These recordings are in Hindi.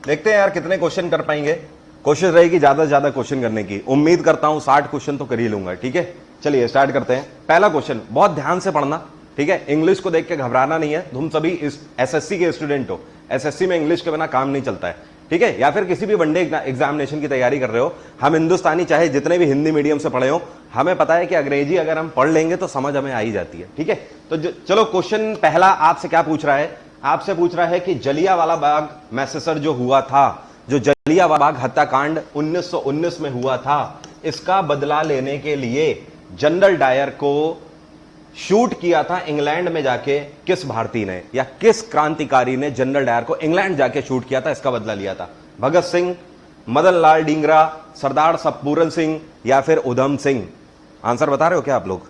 देखते हैं यार कितने क्वेश्चन कर पाएंगे। कोशिश रहेगी ज्यादा से ज्यादा क्वेश्चन करने की। उम्मीद करता हूं 60 क्वेश्चन तो कर ही लूंगा। ठीक है, चलिए स्टार्ट करते हैं। पहला क्वेश्चन बहुत ध्यान से पढ़ना, ठीक है। इंग्लिश को देख के घबराना नहीं है। तुम सभी एसएससी के स्टूडेंट हो, एसएससी में इंग्लिश के बिना काम नहीं चलता है, ठीक है। या फिर किसी भी वनडे एग्जामिनेशन की तैयारी कर रहे हो, हम हिंदुस्तानी चाहे जितने भी हिंदी मीडियम से पढ़े हो, हमें पता है कि अंग्रेजी अगर हम पढ़ लेंगे तो समझ हमें आ ही जाती है, ठीक है। तो चलो क्वेश्चन पहला आपसे क्या पूछ रहा है, आपसे पूछ रहा है कि जलियांवाला बाग मैसेसर जो हुआ था, जो जलियांवाला बाग हत्याकांड 1919 में हुआ था, इसका बदला लेने के लिए जनरल डायर को शूट किया था इंग्लैंड में जाके किस भारतीय ने, या किस क्रांतिकारी ने जनरल डायर को इंग्लैंड जाके शूट किया था, इसका बदला लिया था? भगत सिंह, मदन लाल डींगरा, सरदार सतपूरन सिंह, या फिर उधम सिंह? आंसर बता रहे हो क्या आप लोग?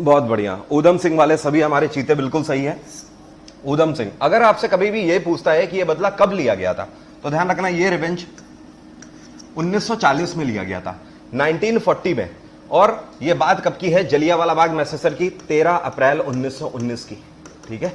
बहुत बढ़िया, उधम सिंह वाले सभी हमारे चीते बिल्कुल सही है। उधम सिंह। अगर आपसे कभी भी यह पूछता है कि यह बदला कब लिया गया था, तो ध्यान रखना ये रिवेंज 1940 में लिया गया था, 1940 में। और यह बात कब की है? जलियांवाला बाग मैसेसर की 13 अप्रैल 1919 की, ठीक है।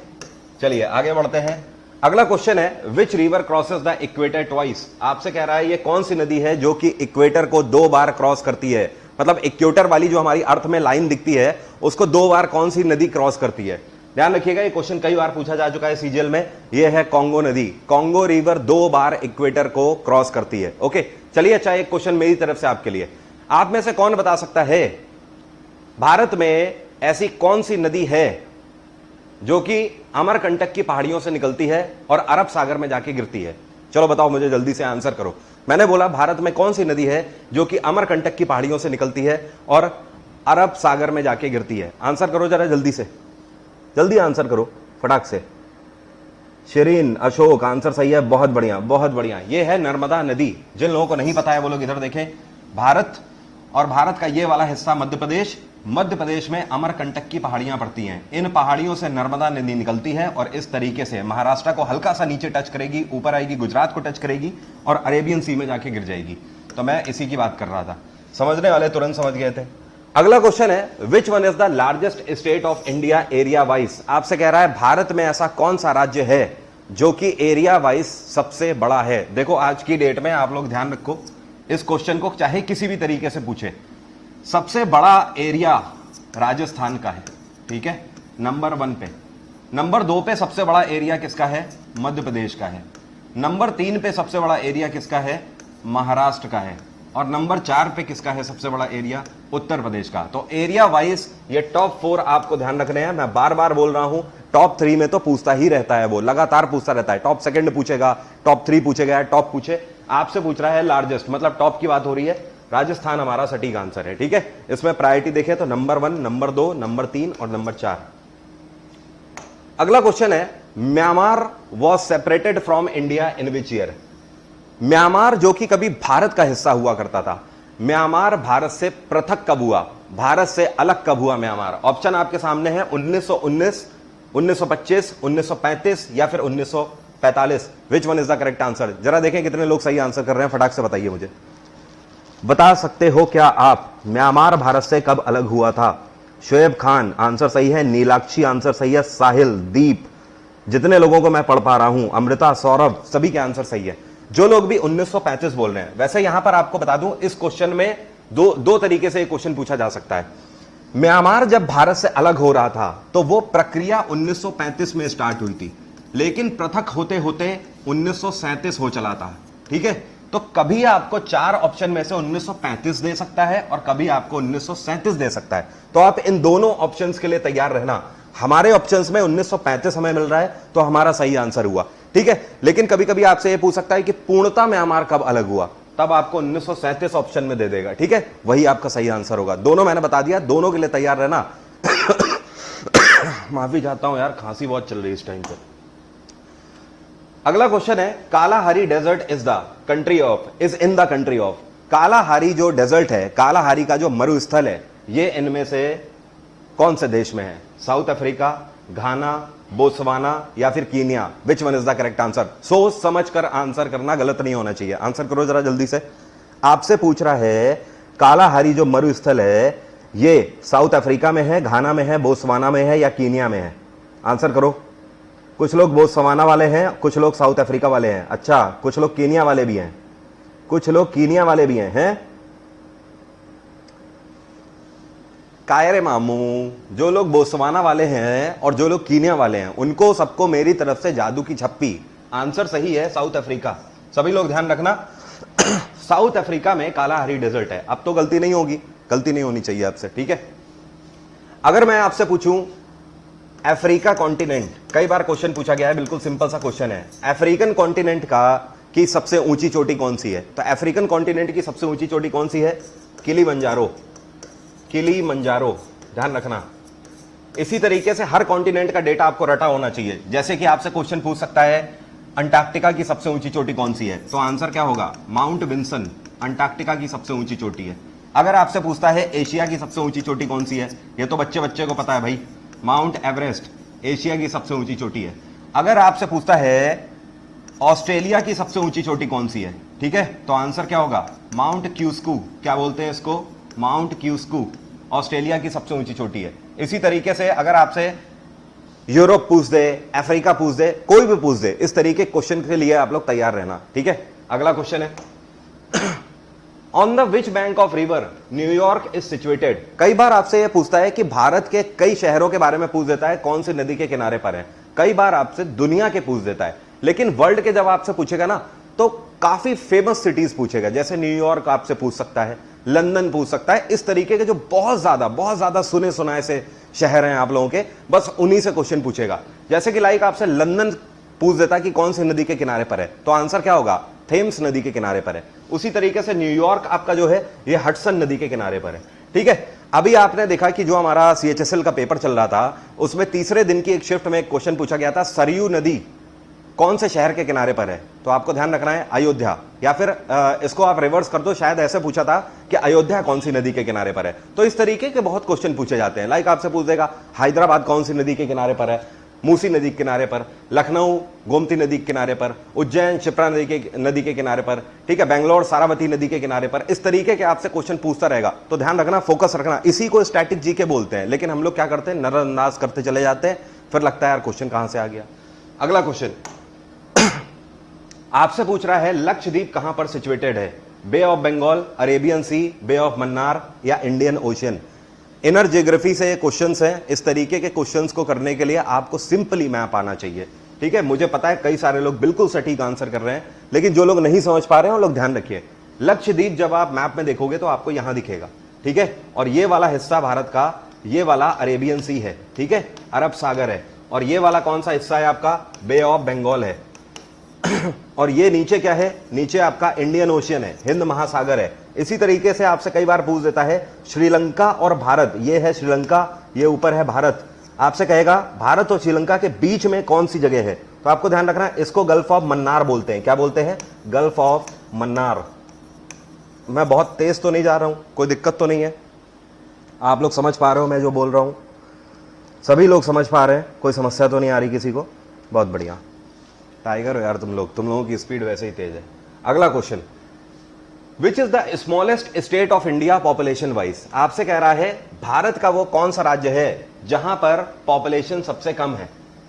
चलिए आगे बढ़ते हैं। अगला क्वेश्चन है, which river crosses the equator twice? आपसे कह रहा है ये कौन सी नदी है जो कि इक्वेटर को 2 बार क्रॉस करती है, मतलब इक्वेटर वाली जो हमारी अर्थ में लाइन दिखती है उसको 2 बार कौन सी नदी क्रॉस करती है? ध्यान रखिएगा, ये क्वेश्चन कई बार पूछा जा चुका है सीजीएल में। ये है कांगो नदी। कांगो रिवर 2 बार इक्वेटर को क्रॉस करती है। ओके, चलिए अच्छा एक क्वेश्चन मेरी तरफ से आपके लिए। आप में से कौन बता सकता है भारत में ऐसी कौन सी नदी है जो कि अमरकंटक की पहाड़ियों से निकलती है और अरब सागर में जाके गिरती है? चलो बताओ मुझे, जल्दी से आंसर करो। मैंने बोला भारत में कौन सी नदी है जो कि अमरकंटक की पहाड़ियों से निकलती है और अरब सागर में जाके गिरती है? आंसर करो जरा जल्दी से, जल्दी आंसर करो फटाक से। शिरीन, अशोक, आंसर सही है, बहुत बढ़िया बहुत बढ़िया। ये है नर्मदा नदी। जिन लोगों को नहीं पता है वो लोग इधर देखें। भारत और भारत का ये वाला हिस्सा मध्य प्रदेश, मध्य प्रदेश में अमरकंटक की पहाड़ियां पड़ती हैं। इन पहाड़ियों से नर्मदा नदी निकलती है और इस तरीके से महाराष्ट्र को हल्का सा नीचे टच करेगी, ऊपर आएगी, गुजरात को टच करेगी और अरेबियन सी में जाके गिर जाएगी। तो मैं इसी की बात कर रहा था, समझने वाले तुरंत समझ गए थे। अगला क्वेश्चन है, विच one is the largest state of India area wise? आपसे कह रहा है भारत में ऐसा कौन सा राज्य है जो कि एरिया वाइज सबसे बड़ा है? देखो आज की डेट में आप लोग ध्यान रखो, इस क्वेश्चन को चाहे किसी भी तरीके से पूछे, सबसे बड़ा एरिया राजस्थान का है, ठीक है, नंबर 1 पे। नंबर 2 पे सबसे बड़ा एरिया किसका है? मध्य प्रदेश का है। नंबर 3 पे सबसे बड़ा एरिया किसका है? महाराष्ट्र का है। और नंबर 4 पे किसका है सबसे बड़ा एरिया? उत्तर प्रदेश का। तो एरिया वाइज ये टॉप 4 आपको ध्यान रखने हैं। मैं बार बार बोल रहा हूं, टॉप 3 में तो पूछता ही रहता है, वो लगातार पूछता रहता है। टॉप 2 पूछेगा, टॉप 3 पूछेगा, टॉप पूछे। आपसे पूछ रहा है लार्जेस्ट, मतलब टॉप की बात हो रही है। राजस्थान हमारा सटीक आंसर है, ठीक है। इसमें प्रायोरिटी देखें तो नंबर 1, नंबर 2, नंबर 3 और नंबर 4। अगला क्वेश्चन है, Myanmar was separated from India in which year? Myanmar जो कि कभी भारत का हिस्सा हुआ करता था, म्यांमार भारत से पृथक कब हुआ, भारत से अलग कब हुआ म्यांमार? ऑप्शन आपके सामने है, 1919, 1925, 1935 या फिर 1945। विच one is the correct answer? जरा देखें कितने लोग सही आंसर कर रहे हैं, फटाक से बताइए मुझे। बता सकते हो क्या आप म्यांमार भारत से कब अलग हुआ था? शोएब खान, आंसर सही है। नीलाक्षी, आंसर सही है। साहिल, दीप, जितने लोगों को मैं पढ़ पा रहा हूं, अमृता, सौरभ, सभी के आंसर सही है। जो लोग भी 1935 बोल रहे हैं, वैसे यहां पर आपको बता दूं, इस क्वेश्चन में दो तरीके से क्वेश्चन पूछा जा सकता है। म्यांमार जब भारत से अलग हो रहा था तो वो प्रक्रिया 1935 में स्टार्ट हुई थी, लेकिन पृथक होते होते 1937 हो चला था, ठीक है। तो कभी आपको 4 ऑप्शन में से 1935 दे सकता है और कभी आपको 1937 दे सकता है। तो आप इन दोनों ऑप्शंस के लिए तैयार रहना। हमारे ऑप्शंस में 1935 हमें मिल रहा है तो हमारा सही आंसर हुआ, ठीक है। लेकिन कभी कभी आपसे यह पूछ सकता है कि पूर्णतः म्यांमार कब अलग हुआ, तब आपको 1937 ऑप्शन में दे देगा, ठीक है। वही आपका सही आंसर होगा। दोनों मैंने बता दिया, दोनों के लिए तैयार रहना। माफी चाहता हूं यार, खांसी बहुत चल रही है इस टाइम पे। अगला क्वेश्चन है, Kalahari desert is in the country of? Kalahari जो डेजर्ट है, कालाहारी का जो मरुस्थल है, ये इनमें से कौन से देश में है? साउथ अफ्रीका, घाना, बोत्सवाना या फिर Kenya? Which one is the correct answer? सोच समझ कर आंसर करना, गलत नहीं होना चाहिए। आंसर करो जरा जल्दी से। आपसे पूछ रहा है कालाहारी जो मरुस्थल है ये साउथ अफ्रीका में है, घाना में है, बोत्सवाना में है या कीनिया में है? आंसर करो, कुछ लोग बोत्सवाना वाले हैं, कुछ लोग साउथ अफ्रीका वाले हैं। अच्छा, कुछ लोग कीनिया वाले भी हैं, कुछ लोग कीनिया वाले भी हैं? कायरे मामू, जो लोग बोत्सवाना वाले हैं और जो लोग कीनिया वाले हैं उनको सबको मेरी तरफ से जादू की छप्पी। आंसर सही है साउथ अफ्रीका। सभी लोग ध्यान रखना, साउथ अफ्रीका में कालाहारी डेजर्ट है। अब तो गलती नहीं होगी, गलती नहीं होनी चाहिए आपसे, ठीक है। अगर मैं आपसे पूछूं अफ्रीका कॉन्टिनेंट, कई बार क्वेश्चन पूछा गया है, बिल्कुल सिंपल सा क्वेश्चन है, अफ्रीकन कॉन्टिनेंट की सबसे ऊंची चोटी कौन सी है? तो अफ्रीकन कॉन्टिनेंट की सबसे ऊंची चोटी कौन सी है? किलीमंजारो, किलीमंजारो, ध्यान रखना। इसी तरीके से हर कॉन्टिनेंट का डेटा आपको रटा होना चाहिए। जैसे कि आपसे क्वेश्चन पूछ सकता है अंटार्कटिका की सबसे ऊंची चोटी कौन सी है, तो आंसर क्या होगा? माउंट विंसन अंटार्कटिका की सबसे ऊंची चोटी है। अगर आपसे पूछता है एशिया की सबसे ऊंची चोटी कौन सी है, ये तो बच्चे बच्चे को पता है भाई, माउंट एवरेस्ट एशिया की सबसे ऊंची चोटी है। अगर आपसे पूछता है ऑस्ट्रेलिया की सबसे ऊंची चोटी कौन सी है, ठीक है, तो आंसर क्या होगा? माउंट क्यूस्कू। क्या बोलते हैं इसको? माउंट क्यूस्कू ऑस्ट्रेलिया की सबसे ऊंची चोटी है। इसी तरीके से अगर आपसे यूरोप पूछ दे, अफ्रीका पूछ दे, कोई भी पूछ दे, इस तरीके क्वेश्चन के लिए आप लोग तैयार रहना, ठीक है। अगला क्वेश्चन है on the which bank of river New York is situated. कई बार आपसे यह पूछता है कि भारत के कई शहरों के बारे में पूछ देता है कौन सी नदी के किनारे पर है। कई बार आपसे दुनिया के पूछ देता है, लेकिन वर्ल्ड के जब आपसे पूछेगा ना तो काफी फेमस सिटीज पूछेगा। जैसे न्यूयॉर्क आपसे पूछ सकता है, लंदन पूछ सकता है, इस तरीके के जो बहुत ज्यादा सुने सुनाए से शहर हैं आप लोगों के, बस उन्हीं से क्वेश्चन पूछेगा। जैसे कि लाइक आपसे लंदन पूछ देता कि कौन सी नदी के किनारे पर है, तो आंसर क्या होगा? थेम्स नदी के किनारे पर है। उसी तरीके से न्यूयॉर्क आपका जो है ये हडसन नदी के किनारे पर है, ठीक है। अभी आपने देखा कि जो हमारा CHSL का पेपर चल रहा था उसमें तीसरे दिन की एक शिफ्ट में एक क्वेश्चन पूछा गया था, सरयू नदी कौन से शहर के किनारे पर है? तो आपको ध्यान रखना है अयोध्या, या फिर इसको आप रिवर्स कर दो, शायद ऐसे पूछा था कि अयोध्या कौन सी नदी के किनारे पर है। तो इस तरीके के बहुत क्वेश्चन पूछे जाते हैं। लाइक आपसे पूछ देगा हैदराबाद कौन सी नदी के किनारे पर है, मूसी नदी के किनारे पर, लखनऊ गोमती नदी के किनारे पर, उज्जैन शिप्रा नदी के किनारे पर, ठीक है, बेंगलोर सारावती नदी के किनारे पर। इस तरीके के आपसे क्वेश्चन पूछता रहेगा, तो ध्यान रखना, फोकस रखना। इसी को स्टैटिक जीके बोलते हैं, लेकिन हम लोग क्या करते हैं, नजरअंदाज करते चले जाते हैं, फिर लगता है यार क्वेश्चन कहां से आ गया। अगला क्वेश्चन आपसे पूछ रहा है लक्षद्वीप कहां पर सिचुएटेड है? Bay of Bengal, Arabian sea, bay of Mannar या इंडियन ओशियन। इनर जियोग्राफी से ये क्वेश्चंस हैं। इस तरीके के क्वेश्चंस को करने के लिए आपको सिंपली मैप आना चाहिए, ठीक है। मुझे पता है कई सारे लोग बिल्कुल सटीक आंसर कर रहे हैं, लेकिन जो लोग नहीं समझ पा रहे हैं वो लोग ध्यान रखिए। लक्षद्वीप जब आप मैप में देखोगे तो आपको यहां दिखेगा, ठीक है, और ये वाला हिस्सा भारत का, ये वाला अरेबियन सी है, ठीक है, अरब सागर है, और ये वाला कौन सा हिस्सा है आपका? बे ऑफ बंगाल है। और ये नीचे क्या है? नीचे आपका इंडियन ओशियन है, हिंद महासागर है। इसी तरीके से आपसे कई बार पूछ देता है श्रीलंका और भारत, ये है श्रीलंका, ये ऊपर है भारत। आपसे कहेगा भारत और श्रीलंका के बीच में कौन सी जगह है, तो आपको ध्यान रखना है, इसको गल्फ ऑफ मन्नार बोलते हैं। क्या बोलते हैं? Gulf of Mannar. मैं बहुत तेज तो नहीं जा रहा हूं, कोई दिक्कत तो नहीं है? आप लोग समझ पा रहे हो मैं जो बोल रहा हूं? सभी लोग समझ पा रहे हैं? कोई समस्या तो नहीं आ रही किसी को? बहुत बढ़िया, टाइगर हो यार तुम लोगों की स्पीड वैसे ही तेज है। अगला question, which is the smallest state of India population wise. आपसे कह रहा है भारत का वो कौन सा राज्य है जहां पर पॉपुलेशन सबसे कम है,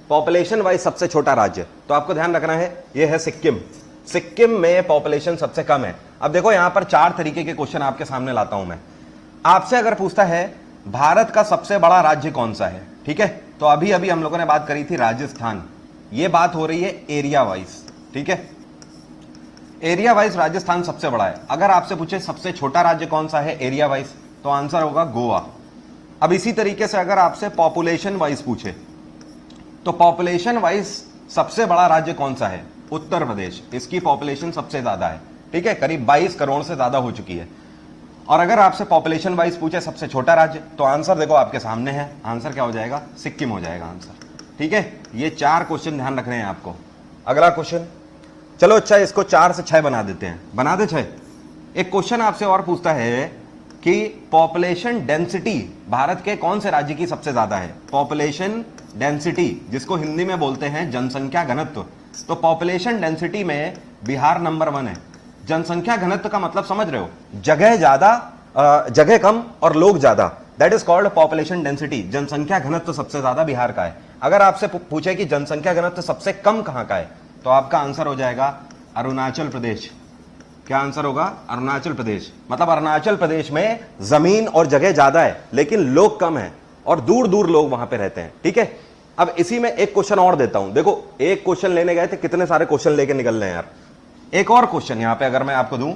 पॉपुलेशन वाइज सबसे छोटा राज्य। तो आपको ध्यान रखना है, ये है सिक्किम। सिक्किम में पॉपुलेशन सबसे कम है। अब देखो यहां पर 4 तरीके के क्वेश्चन आपके सामने लाता हूं मैं। आपसे अगर पूछता है भारत का सबसे बड़ा राज्य कौन सा है, ठीक है, तो अभी अभी हम लोगों ने बात करी थी राजस्थान। ये बात हो रही है एरिया वाइज, ठीक है, एरिया वाइज राजस्थान सबसे बड़ा है। अगर आपसे पूछे सबसे छोटा राज्य कौन सा है एरिया वाइज, तो आंसर होगा गोवा। अब इसी तरीके से अगर आपसे पॉपुलेशन वाइज पूछे तो पॉपुलेशन वाइज सबसे बड़ा राज्य कौन सा है? उत्तर प्रदेश, इसकी पॉपुलेशन सबसे ज्यादा है, ठीक है, करीब 22 करोड़ से ज्यादा हो चुकी है। और अगर आपसे पॉपुलेशन वाइज पूछे सबसे छोटा राज्य, तो आंसर देखो आपके सामने है, आंसर क्या हो जाएगा? सिक्किम हो जाएगा आंसर, ठीक है। ये 4 क्वेश्चन ध्यान रखने हैं आपको। अगला क्वेश्चन, चलो अच्छा इसको 4 से 6 बना देते हैं, बना दे 6। एक क्वेश्चन आपसे और पूछता है कि पॉपुलेशन डेंसिटी भारत के कौन से राज्य की सबसे ज्यादा है? पॉपुलेशन डेंसिटी, जिसको हिंदी में बोलते हैं जनसंख्या घनत्व। तो पॉपुलेशन डेंसिटी में बिहार नंबर 1 है। जनसंख्या घनत्व का मतलब समझ रहे हो? जगह ज्यादा, जगह कम और लोग ज्यादा, that is called population density. जनसंख्या घनत्व सबसे ज्यादा बिहार का है। अगर आपसे पूछे कि जनसंख्या घनत्व सबसे कम कहां का है, तो आपका आंसर हो जाएगा अरुणाचल प्रदेश। क्या आंसर होगा? अरुणाचल प्रदेश। मतलब अरुणाचल प्रदेश में जमीन और जगह ज्यादा है लेकिन लोग कम है और दूर दूर लोग वहां पे रहते हैं। ठीक है, अब इसी में एक क्वेश्चन और देता हूं। देखो, एक क्वेश्चन लेने गए थे, कितने सारे क्वेश्चन लेके निकल रहे हैं यार। एक और क्वेश्चन यहां पे अगर मैं आपको दूं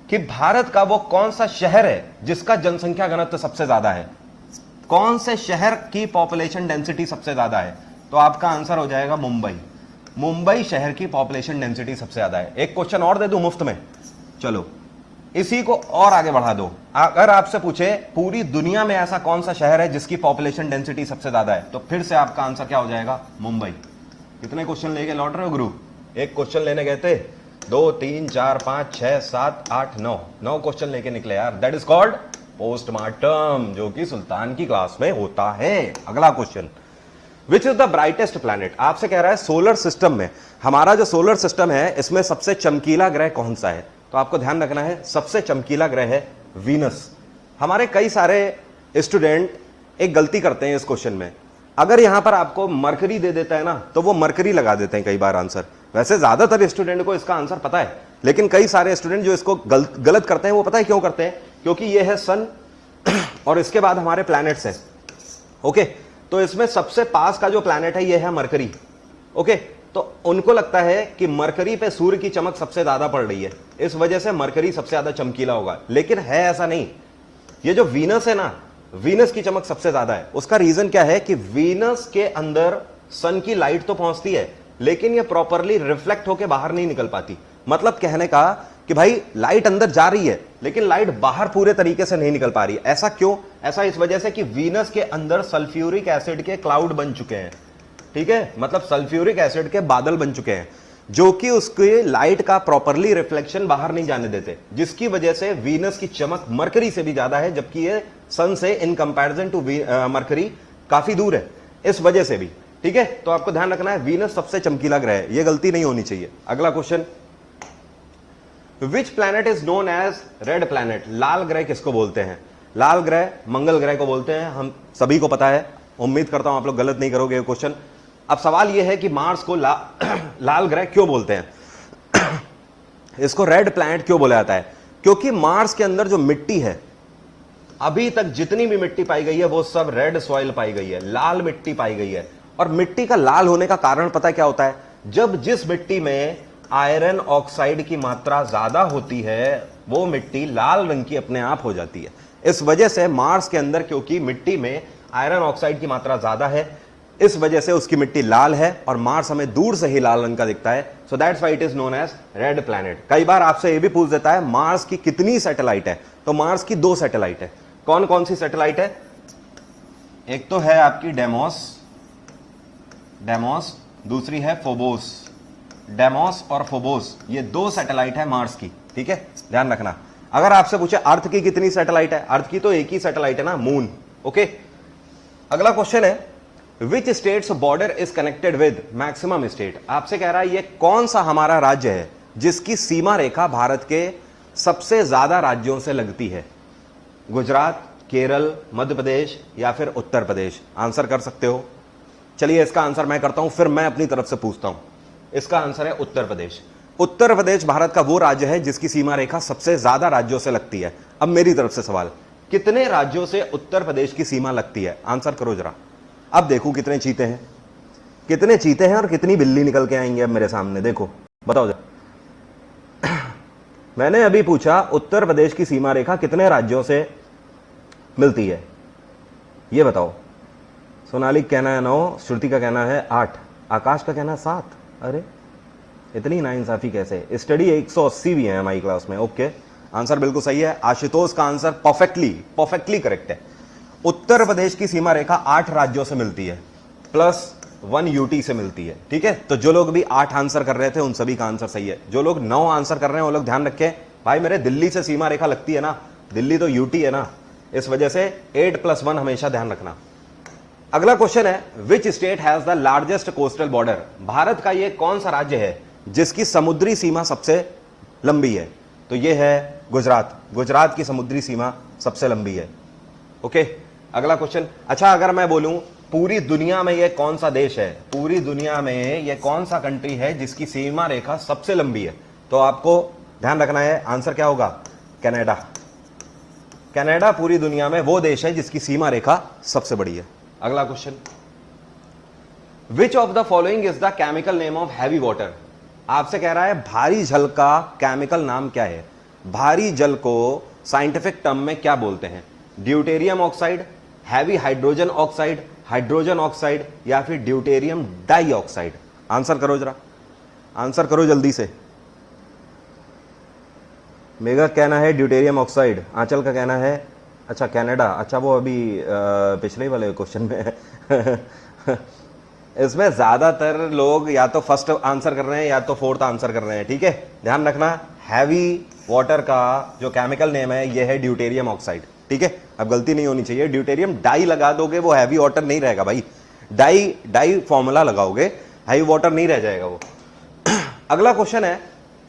कि भारत का वो कौन सा शहर है जिसका जनसंख्या घनत्व सबसे ज्यादा है, कौन से शहर की पॉपुलेशन डेंसिटी सबसे ज्यादा है, तो आपका आंसर हो जाएगा मुंबई। मुंबई शहर की पॉपुलेशन डेंसिटी सबसे ज्यादा है। एक क्वेश्चन और दे दूं मुफ्त में, चलो इसी को और आगे बढ़ा दो। अगर आपसे पूछे पूरी दुनिया में ऐसा कौन सा शहर है जिसकी पॉपुलेशन डेंसिटी सबसे ज्यादा है, तो फिर से आपका आंसर क्या हो जाएगा? मुंबई। कितने क्वेश्चन लेके लौट रहे हो गुरु? एक क्वेश्चन लेने गए थे, 2 3 4 5 6 7 8 9 क्वेश्चन लेके निकले यार। दैट इज कॉल्ड पोस्टमार्टम, जो कि सुल्तान की क्लास में होता है। अगला question, which is the brightest planet? आपसे कह रहा है सोलर सिस्टम में, हमारा जो सोलर सिस्टम है इसमें सबसे चमकीला ग्रह कौन सा है? तो आपको ध्यान रखना है सबसे चमकीला ग्रह है वीनस। हमारे कई सारे स्टूडेंट एक गलती करते हैं इस क्वेश्चन में, अगर यहां पर आपको मरकरी दे देता है ना तो वो मरकरी लगा देते हैं कई बार आंसर। वैसे ज्यादातर स्टूडेंट को इसका आंसर पता है, लेकिन कई सारे स्टूडेंट जो इसको गलत करते हैं, वो पता है क्यों करते हैं? क्योंकि ये है सन और इसके बाद हमारे प्लैनेट्स हैं। ओके, तो इसमें सबसे पास का जो प्लैनेट है ये है मरकरी। ओके, तो उनको लगता है कि मरकरी पे सूर्य की चमक सबसे ज्यादा पड़ रही है, इस वजह से मरकरी सबसे ज्यादा चमकीला होगा। लेकिन है ऐसा नहीं। ये जो वीनस है ना, वीनस की चमक सबसे ज्यादा है। उसका रीजन क्या है कि वीनस के अंदर सन की लाइट तो पहुंचती है लेकिन ये प्रॉपरली रिफ्लेक्ट होकर बाहर नहीं निकल पाती। मतलब कहने का कि भाई लाइट अंदर जा रही है लेकिन लाइट बाहर पूरे तरीके से नहीं निकल पा रही। ऐसा क्यों? ऐसा इस वजह से कि वीनस के अंदर सल्फ्यूरिक एसिड के क्लाउड बन चुके हैं। ठीक है, मतलब सल्फ्यूरिक एसिड के बादल बन चुके हैं जो कि उसके लाइट का प्रॉपरली रिफ्लेक्शन बाहर नहीं जाने देते, जिसकी वजह से वीनस की चमक मरकरी से भी ज्यादा है, जबकि ये सन से इन कंपैरिजन टू मरकरी काफी दूर है, इस वजह से भी। ठीक है, तो आपको ध्यान रखना है वीनस सबसे चमकीला ग्रह है, ये गलती नहीं होनी चाहिए। अगला question, which planet is known as red planet? लाल ग्रह किसको बोलते हैं? लाल ग्रह मंगल ग्रह को बोलते हैं, हम सभी को पता है। उम्मीद करता हूं आप लोग गलत नहीं करोगे ये क्वेश्चन। अब सवाल यह है कि मार्स को लाल ग्रह क्यों बोलते हैं? इसको रेड प्लैनेट क्यों बोला जाता है? क्योंकि मार्स के अंदर जो मिट्टी है, अभी तक जितनी भी मिट्टी पाई गई है वो सब रेड सॉइल पाई गई है, लाल मिट्टी पाई गई है। और मिट्टी का लाल होने का कारण पता है क्या होता है? जब जिस मिट्टी में आयरन ऑक्साइड की मात्रा ज्यादा होती है वो मिट्टी लाल रंग की अपने आप हो जाती है। इस वजह से मार्स के अंदर, क्योंकि मिट्टी में आयरन ऑक्साइड की मात्रा ज्यादा है, इस वजह से उसकी मिट्टी लाल है और मार्स हमें दूर से ही लाल रंग का दिखता है। So that's why it is known as red planet. कई बार आपसे यह भी पूछ देता है मार्स की कितनी सैटेलाइट है, तो मार्स की 2 सैटेलाइट है। कौन कौन सी सैटेलाइट है? एक तो है आपकी डेमोस, दूसरी है फोबोस। डेमोस और फोबोस ये 2 सैटेलाइट है मार्स की। ठीक है, ध्यान रखना। अगर आपसे पूछे अर्थ की कितनी सैटेलाइट है, अर्थ की तो एक ही सैटेलाइट है ना, मून। ओके, अगला क्वेश्चन है, which states border is connected with maximum state? आपसे कह रहा है ये कौन सा हमारा राज्य है जिसकी सीमा रेखा भारत के सबसे ज्यादा राज्यों से लगती है? गुजरात, केरल, मध्य प्रदेश या फिर उत्तर प्रदेश? आंसर कर सकते हो। चलिए इसका आंसर मैं करता हूं, फिर मैं अपनी तरफ से पूछता हूं। इसका आंसर है उत्तर प्रदेश। उत्तर प्रदेश भारत का वो राज्य है जिसकी सीमा रेखा सबसे ज्यादा राज्यों से लगती है। अब मेरी तरफ से सवाल, कितने राज्यों से उत्तर प्रदेश की सीमा लगती है? आंसर करो जरा। अब देखो कितने चीते हैं, कितने चीते हैं और कितनी बिल्ली निकल के आएंगे अब मेरे सामने। देखो बताओ जरा। मैंने अभी पूछा उत्तर प्रदेश की सीमा रेखा कितने राज्यों से मिलती है, ये बताओ। सोनाली का कहना है 9, श्रुति का कहना है 8, आकाश का कहना है 7। अरे इतनी नाइंसाफी कैसे? स्टडी 180 भी है हमारी क्लास में। ओके, आंसर बिल्कुल सही है। आशुतोष का आंसर परफेक्टली करेक्ट है। उत्तर प्रदेश की सीमा रेखा 8 राज्यों से मिलती है प्लस 1 यूटी से मिलती है। ठीक है, तो जो लोग भी 8 आंसर कर रहे थे उन सभी का आंसर सही है। जो लोग 9 आंसर कर रहे हैं वो लोग ध्यान रखें, भाई मेरे दिल्ली से सीमा रेखा लगती है ना, दिल्ली तो यूटी है ना, इस वजह से 8 + 1 हमेशा ध्यान रखना। अगला क्वेश्चन है, which state has the largest coastal border? Bharat का ये कौन सा राज्य है जिसकी समुद्री सीमा सबसे लंबी है? तो ये है गुजरात। गुजरात की समुद्री सीमा सबसे लंबी है। ओके, अगला क्वेश्चन। अच्छा, अगर मैं बोलूं पूरी दुनिया में ये कौन सा देश है, पूरी दुनिया में ये कौन सा कंट्री है जिसकी सीमा रेखा सबसे लंबी है? तो आपको ध्यान रखना है, आंसर क्या होगा? कनाडा। कनाडा पूरी दुनिया में वो देश है जिसकी सीमा रेखा सबसे बड़ी है। अगला question, which of the following is the chemical name of heavy water? आपसे कह रहा है भारी जल का केमिकल नाम क्या है? भारी जल को साइंटिफिक टर्म में क्या बोलते हैं? Deuterium oxide, heavy hydrogen oxide, hydrogen oxide, या फिर ड्यूटेरियम डाइऑक्साइड? आंसर करो जरा, आंसर करो जल्दी से। मेगा कहना है ड्यूटेरियम ऑक्साइड, आंचल का कहना है अच्छा कनाडा। अच्छा वो अभी पिछले वाले क्वेश्चन में है इसमें ज्यादातर लोग या तो फर्स्ट आंसर कर रहे हैं या तो फोर्थ आंसर कर रहे हैं, ठीक है? ध्यान रखना, हैवी वाटर का जो केमिकल नेम है ये है ड्यूटेरियम ऑक्साइड, ठीक है? अब गलती नहीं होनी चाहिए, ड्यूटेरियम डाई लगा दोगे वो हैवी वाटर नहीं रहेगा भाई, डाई फॉर्मूला लगाओगे, हैवी वाटर नहीं रह जाएगा वो। अगला क्वेश्चन है,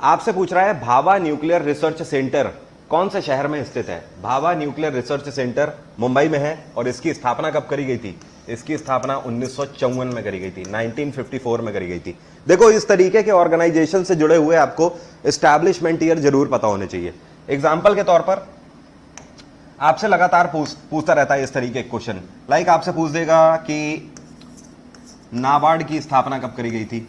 आपसे पूछ रहा है भाभा न्यूक्लियर रिसर्च सेंटर कौन से शहर में स्थित है? Bhabha nuclear research centre Mumbai में है और इसकी स्थापना कब करी गई थी? इसकी स्थापना 1954 में करी गई थी, 1954 में करी गई थी। देखो इस तरीके के ऑर्गेनाइजेशन से जुड़े हुए आपको एस्टैब्लिशमेंट ईयर जरूर पता होने चाहिए। एग्जाम्पल के तौर पर आपसे लगातार पूछता रहता है इस तरीके के क्वेश्चन, लाइक आपसे पूछ देगा कि नाबार्ड की स्थापना कब करी गई थी?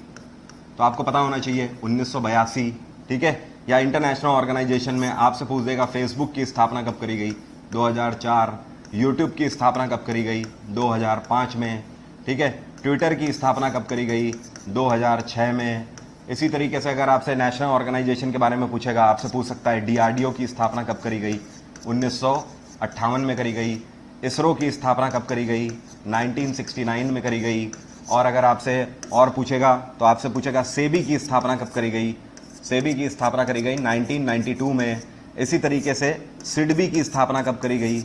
तो आपको पता होना चाहिए 1982, ठीक है? या इंटरनेशनल ऑर्गेनाइजेशन में आपसे पूछ देगा फेसबुक की स्थापना कब करी गई? 2004। यूट्यूब की स्थापना कब करी गई? 2005 में, ठीक है? ट्विटर की स्थापना कब करी गई? 2006 में। इसी तरीके से अगर आपसे नेशनल ऑर्गेनाइजेशन के बारे में पूछेगा, आपसे पूछ सकता है डीआरडीओ की स्थापना कब करी गई? 1958 में करी गई। इसरो की स्थापना कब करी गई? 1969 में करी गई। और अगर आपसे और पूछेगा तो आपसे पूछेगा सेबी की स्थापना कब करी गई? सेबी की स्थापना करी गई 1992 में। इसी तरीके से सिडबी की स्थापना कब करी गई?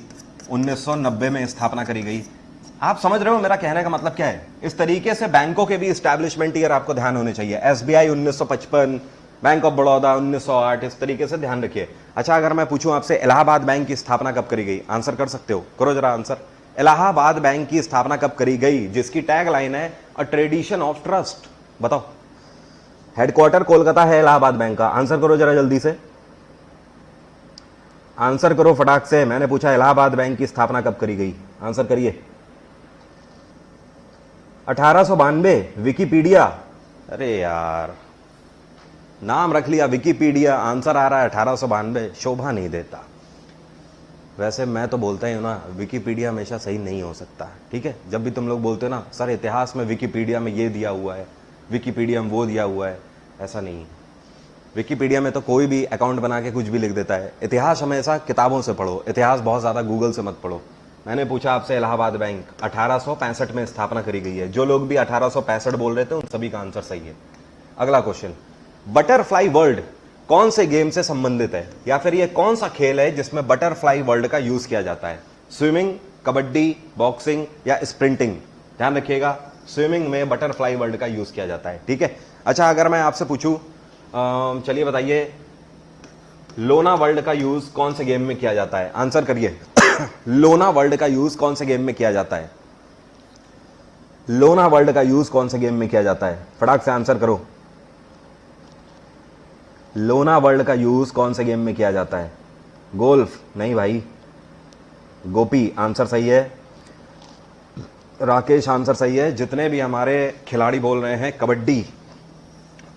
1990 में स्थापना करी गई। आप समझ रहे हो मेरा कहने का मतलब क्या है? इस तरीके से बैंकों के भी एस्टैब्लिशमेंट ईयर आपको ध्यान होने चाहिए। एसबीआई 1955, बैंक ऑफ बड़ौदा 1908, इस तरीके से ध्यान रखिए। अच्छा अगर मैं पूछूं आपसे इलाहाबाद बैंक की स्थापना कब करी गई? आंसर कर सकते हो, करो जरा आंसर। इलाहाबाद बैंक की स्थापना कब करी गई, जिसकी टैग लाइन है अ ट्रेडिशन ऑफ ट्रस्ट? बताओ। हेडक्वार्टर कोलकाता है इलाहाबाद बैंक का, आंसर करो जरा जल्दी से, आंसर करो फटाक से। मैंने पूछा इलाहाबाद बैंक की स्थापना कब करी गई, आंसर करिए। 1892, विकिपीडिया। अरे यार नाम रख लिया विकिपीडिया, आंसर आ रहा है 1892, शोभा नहीं देता। वैसे मैं तो बोलता ही हूं ना, विकिपीडिया हमेशा सही नहीं हो सकता, ठीक है? जब भी तुम लोग बोलते हो ना सर इतिहास में विकिपीडिया में ये दिया हुआ है, विकिपीडिया में वो दिया हुआ है, ऐसा नहीं है। विकिपीडिया में तो कोई भी अकाउंट बना के कुछ भी लिख देता है। इतिहास हमेशा किताबों से पढ़ो, इतिहास बहुत ज़्यादा गूगल से मत पढ़ो। मैंने पूछा आपसे इलाहाबाद बैंक 1865 में स्थापना करी गई है। जो लोग भी 1865 बोल रहे थे उन सभी का आंसर सही है। अगला क्वेश्चन, बटरफ्लाई वर्ल्ड कौन से गेम से संबंधित है, या फिर ये कौन सा खेल है जिसमें बटरफ्लाई वर्ल्ड का यूज किया जाता है? स्विमिंग, कबड्डी, बॉक्सिंग या स्प्रिंटिंग? ध्यान रखिएगा, स्विमिंग में बटरफ्लाई वर्ल्ड का यूज किया जाता है, ठीक है? अच्छा अगर मैं आपसे पूछूं, चलिए बताइए लोना वर्ल्ड का यूज कौन से गेम में किया जाता है? आंसर करिए। लोना वर्ल्ड का यूज कौन से गेम में किया जाता है? लोना वर्ल्ड का यूज कौन से गेम में किया जाता है? फटाक से आंसर करो। लोना वर्ल्ड का यूज कौन से गेम में किया जाता है? गोल्फ? नहीं भाई, गोपी आंसर सही है। राकेश आंसर सही है। जितने भी हमारे खिलाड़ी बोल रहे हैं कबड्डी,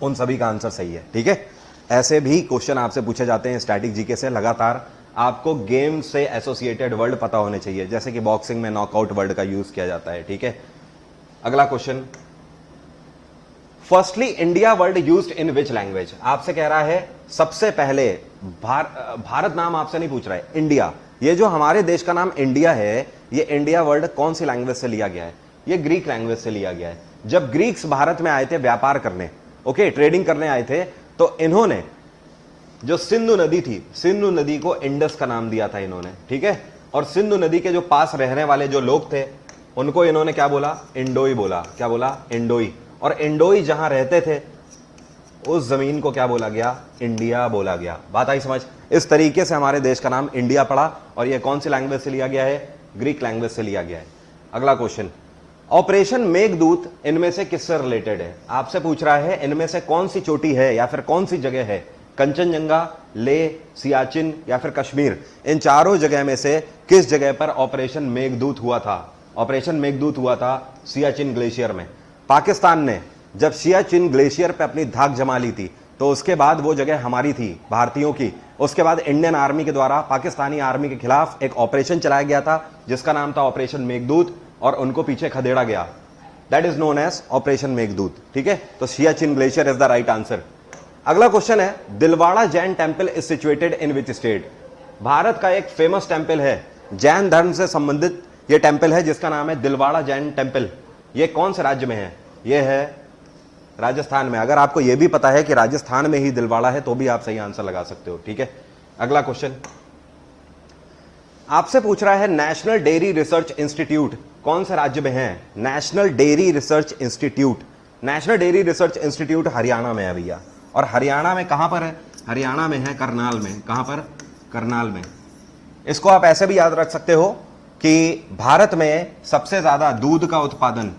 उन सभी का आंसर सही है, ठीक है? ऐसे भी क्वेश्चन आपसे पूछे जाते हैं स्टैटिक जीके से लगातार। आपको गेम से एसोसिएटेड वर्ड पता होने चाहिए, जैसे कि बॉक्सिंग में नॉकआउट वर्ड का यूज किया जाता है, ठीक है? अगला question, firstly India word used in which language? आपसे कह रहा है सबसे पहले भारत नाम आपसे नहीं पूछ रहा है, इंडिया। ये जो हमारे देश का नाम इंडिया है, ये इंडिया वर्ड कौन सी लैंग्वेज से लिया गया है? ये ग्रीक लैंग्वेज से लिया गया है। जब ग्रीक्स भारत में आए थे व्यापार करने, ओके, ट्रेडिंग करने आए थे, तो इन्होंने जो सिंधु नदी थी, सिंधु नदी को इंडस का नाम दिया था इन्होंने, ठीक है? और सिंधु नदी के जो पास रहने वाले जो लोग थे उनको इन्होंने क्या बोला? इंडोई बोला। क्या बोला? इंडोई। और इंडोई जहां रहते थे उस जमीन को क्या बोला गया? इंडिया बोला गया। बात आई समझ? इस तरीके से हमारे देश का नाम इंडिया पड़ा, और यह कौन सी लैंग्वेज से लिया गया है? ग्रीक लैंग्वेज से लिया गया है। अगला क्वेश्चन, ऑपरेशन मेघदूत इनमें से किससे रिलेटेड है? आपसे पूछ रहा है इनमें से कौन सी चोटी है या फिर कौन सी जगह है, कंचनजंगा, ले, सियाचिन या फिर कश्मीर, इन चारों जगह में से किस जगह पर ऑपरेशन मेघदूत हुआ था? ऑपरेशन मेघदूत हुआ था सियाचिन ग्लेशियर में। पाकिस्तान ने जब सियाचिन ग्लेशियर पे अपनी धाक जमा ली थी तो उसके बाद वो जगह हमारी थी, भारतीयों की। उसके बाद इंडियन आर्मी के द्वारा पाकिस्तानी आर्मी के खिलाफ एक ऑपरेशन चलाया गया था जिसका नाम था ऑपरेशन मेघदूत, और उनको पीछे खदेड़ा गया। That is known as operation Meghdoot. ठीक है, तो Siachen glacier is the right answer. अगला क्वेश्चन है, Dilwara Jain temple is situated in which state? Bharat का एक फेमस टेंपल है, जैन धर्म से संबंधित यह टेंपल है जिसका नाम है दिलवाड़ा जैन टेंपल। यह कौन से राज्य में है? यह है राजस्थान में। अगर आपको यह भी पता है कि राजस्थान में ही दिलवाड़ा है तो भी आप सही आंसर लगा सकते हो। ठीक है, अगला क्वेश्चन आपसे पूछ रहा है, नेशनल डेयरी रिसर्च इंस्टीट्यूट कौन से राज्य में है? National dairy research institute, national dairy research institute Haryana में है भैया। और हरियाणा में कहां पर है? हरियाणा में है करनाल में। कहां पर? करनाल में। इसको आप ऐसे भी याद रख सकते हो कि भारत में सबसे ज्यादा दूध का उत्पादन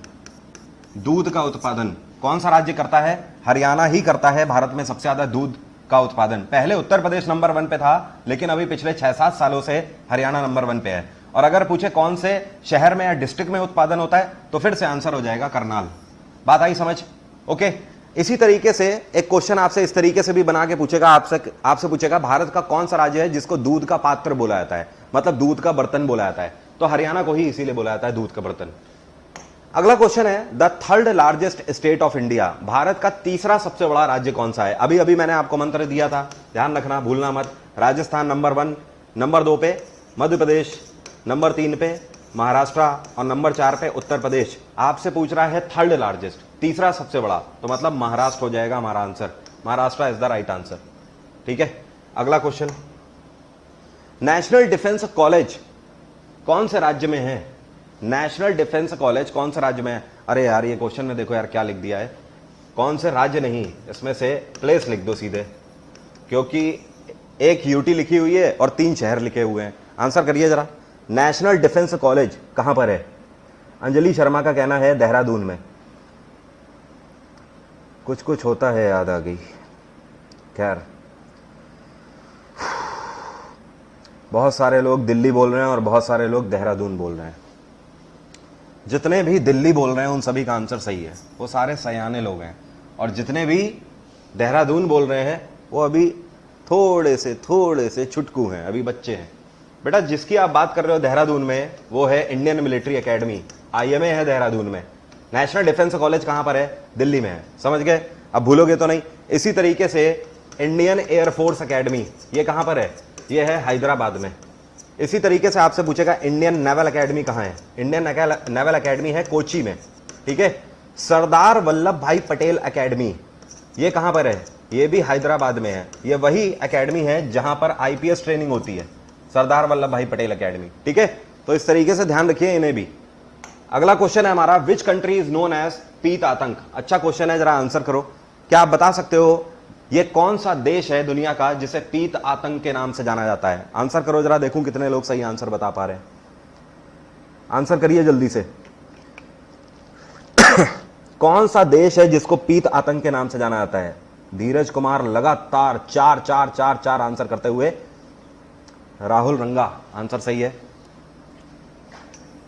कौन सा राज्य करता है? हरियाणा ही करता है भारत में सबसे ज्यादा दूध का उत्पादन। पहले उत्तर प्रदेश नंबर 1 पे था, लेकिन अभी पिछले 6-7 सालों से हरियाणा नंबर 1 पे है। और अगर पूछे कौन से शहर में या डिस्ट्रिक्ट में उत्पादन होता है तो फिर से आंसर हो जाएगा करनाल। बात आई समझ? ओके, इसी तरीके से एक क्वेश्चन आपसे इस तरीके से भी बना के पूछेगा, आपसे पूछेगा भारत का कौन सा राज्य है जिसको दूध का पात्र बोला जाता है, मतलब दूध का बर्तन बोला जाता है? तो हरियाणा को ही इसीलिए बोला जाता है दूध का बर्तन। अगला क्वेश्चन है, the third largest state of India, Bharat का तीसरा सबसे बड़ा राज्य कौन सा है? अभी अभी मैंने आपको मंत्र दिया था, ध्यान रखना, भूलना मत। राजस्थान नंबर 1, नंबर 2 पे मध्य प्रदेश, नंबर 3 पे महाराष्ट्र और नंबर 4 पे उत्तर प्रदेश। आपसे पूछ रहा है थर्ड लार्जेस्ट, तीसरा सबसे बड़ा, तो मतलब महाराष्ट्र हो जाएगा हमारा answer. Maharashtra is the right answer. ठीक है, अगला क्वेश्चन, नेशनल डिफेंस कॉलेज कौन से राज्य में है? नेशनल डिफेंस कॉलेज कौन से राज्य में है? अरे यार ये क्वेश्चन में देखो यार क्या लिख दिया है, कौन से राज्य नहीं, इसमें से प्लेस लिख दो सीधे, क्योंकि एक यूटी लिखी हुई है और 3 शहर लिखे हुए हैं। आंसर करिए जरा, नेशनल डिफेंस कॉलेज कहां पर है? अंजलि शर्मा का कहना है देहरादून में। कुछ कुछ होता है, याद आ गई। खैर, बहुत सारे लोग दिल्ली बोल रहे हैं और बहुत सारे लोग देहरादून बोल रहे हैं। जितने भी दिल्ली बोल रहे हैं उन सभी का आंसर सही है, वो सारे सयाने लोग हैं। और जितने भी देहरादून बोल रहे हैं वो अभी थोड़े से छुटकू हैं, अभी बच्चे हैं। बेटा जिसकी आप बात कर रहे हो देहरादून में, वो है इंडियन मिलिट्री एकेडमी, IMA है देहरादून में। नेशनल डिफेंस कॉलेज कहां पर है? दिल्ली में है। समझ गए? अब भूलोगे तो नहीं। इसी तरीके से इंडियन एयरफोर्स एकेडमी, ये कहां पर है? ये है हैदराबाद में। इसी तरीके से आपसे पूछेगा इंडियन नेवल एकेडमी कहां है? इंडियन नेवल एकेडमी है कोची में। ठीक है, सरदार वल्लभ भाई पटेल एकेडमी, ये कहां पर है? ये भी हैदराबाद में है। ये वही एकेडमी है जहां पर IPS ट्रेनिंग होती है, सरदार वल्लभ भाई पटेल एकेडमी। ठीक है, तो इस तरीके से ध्यान रखिए इन्हें भी। अगला क्वेश्चन है हमारा, which country is known as पीत आतंक? अच्छा क्वेश्चन है, जरा आंसर करो। क्या आप बता सकते हो ये कौन सा देश है दुनिया का जिसे पीत आतंक के नाम से जाना जाता है? आंसर करो जरा, देखूं कितने लोग सही आंसर बता पा रहे हैं। आंसर करिए जल्दी से। कौन सा देश है जिसको पीत आतंक के नाम से जाना जाता है? धीरज कुमार लगातार 4 आंसर करते हुए। राहुल रंगा आंसर सही है।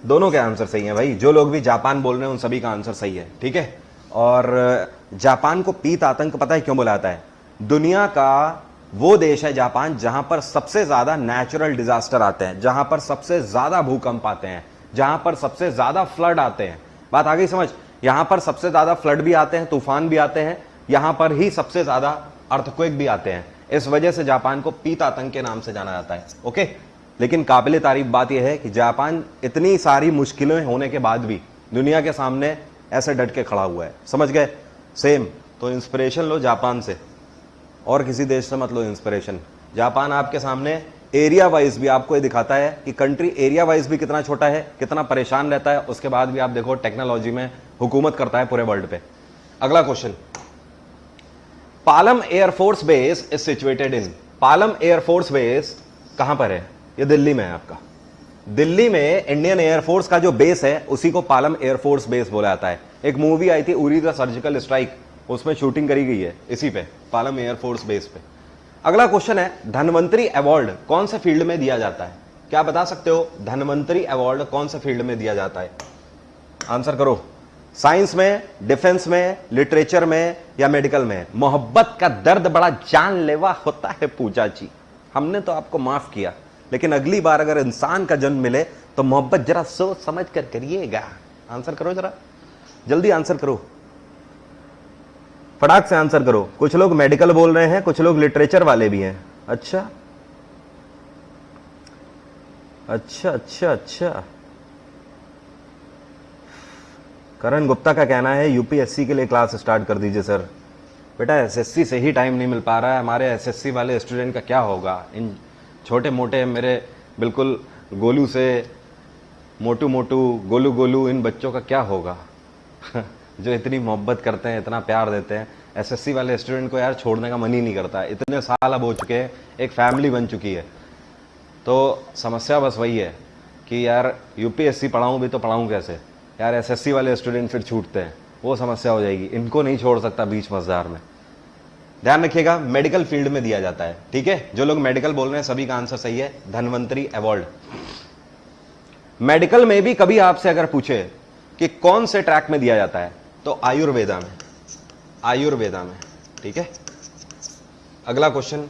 दोनों के आंसर सही हैं भाई, जो लोग भी जापान बोल रहे हैं उन सभी का आंसर सही है। ठीक है, और जापान को पीत आतंक पता है क्यों बोला जाता है? दुनिया का वो देश है जापान जहां पर सबसे ज्यादा नेचुरल डिजास्टर आते हैं, जहां पर सबसे ज्यादा भूकंप आते हैं, जहां पर सबसे ज्यादा फ्लड आते हैं। बात आ गई समझ? यहां पर सबसे ज्यादा फ्लड भी आते हैं, तूफान भी आते हैं, यहां पर ही सबसे ज्यादा अर्थक्वेक भी आते हैं। इस वजह से जापान को पीत आतंक के नाम से जाना जाता है। ओके, लेकिन काबिले तारीफ बात यह है कि जापान इतनी सारी मुश्किलें होने के बाद भी दुनिया के सामने ऐसे डट के खड़ा हुआ है। समझ गए? सेम, तो इंस्पिरेशन लो जापान से, और किसी देश से मत लो इंस्पिरेशन। जापान आपके सामने एरिया वाइज भी आपको ये दिखाता है कि कंट्री एरिया वाइज भी कितना छोटा है, कितना परेशान रहता है, उसके बाद भी आप देखो टेक्नोलॉजी में हुकूमत करता है पूरे वर्ल्ड पे। अगला question, Palam air force base is situated in? Palam air force base कहां पर है? ये दिल्ली में है आपका। दिल्ली में इंडियन एयरफोर्स का जो बेस है उसी को पालम एयरफोर्स बेस बोला जाता है। एक मूवी आई थी उरी द सर्जिकल स्ट्राइक, उसमें शूटिंग करी गई है इसी पे, पालम एयरफोर्स बेस पे। अगला क्वेश्चन है, धन्वंतरी अवार्ड कौन से फील्ड में दिया जाता है? क्या बता सकते हो धन्वंतरी अवार्ड कौन से फील्ड में दिया जाता है? आंसर करो। साइंस में, डिफेंस में, लिटरेचर में या मेडिकल में? मोहब्बत का दर्द बड़ा जानलेवा होता है पूजा जी, हमने तो आपको माफ किया, लेकिन अगली बार अगर इंसान का जन्म मिले तो मोहब्बत जरा सोच समझ कर करिएगा। आंसर करो जरा, जल्दी आंसर करो, फटाक से आंसर करो। कुछ लोग मेडिकल बोल रहे हैं, कुछ लोग लिटरेचर वाले भी हैं। अच्छा अच्छा अच्छा अच्छा। करण गुप्ता का कहना है यूपीएससी के लिए क्लास स्टार्ट कर दीजिए सर। बेटा एसएससी से ही टाइम नहीं मिल पा रहा है, हमारे एसएससी वाले स्टूडेंट का क्या होगा? इन छोटे मोटे मेरे बिल्कुल गोलू से मोटू मोटू गोलू गोलू इन बच्चों का क्या होगा जो इतनी मोहब्बत करते हैं, इतना प्यार देते हैं। एसएससी वाले स्टूडेंट को यार छोड़ने का मन ही नहीं करता। इतने साल अब हो चुके हैं, एक फैमिली बन चुकी है। तो समस्या बस वही है कि यार यूपीएससी पढ़ाऊँ भी तो पढ़ाऊँ कैसे? यार एसएससी वाले स्टूडेंट फिर छूटते हैं, वो समस्या हो जाएगी। इनको नहीं छोड़ सकता बीच मझधार में। ध्यान रखिएगा, मेडिकल फील्ड में दिया जाता है, ठीक है? जो लोग मेडिकल बोल रहे हैं सभी का आंसर सही है, धन्वंतरी अवार्ड। मेडिकल में भी कभी आपसे अगर पूछे कि कौन से ट्रैक में दिया जाता है तो आयुर्वेदा में, आयुर्वेदा में, ठीक है? अगला क्वेश्चन।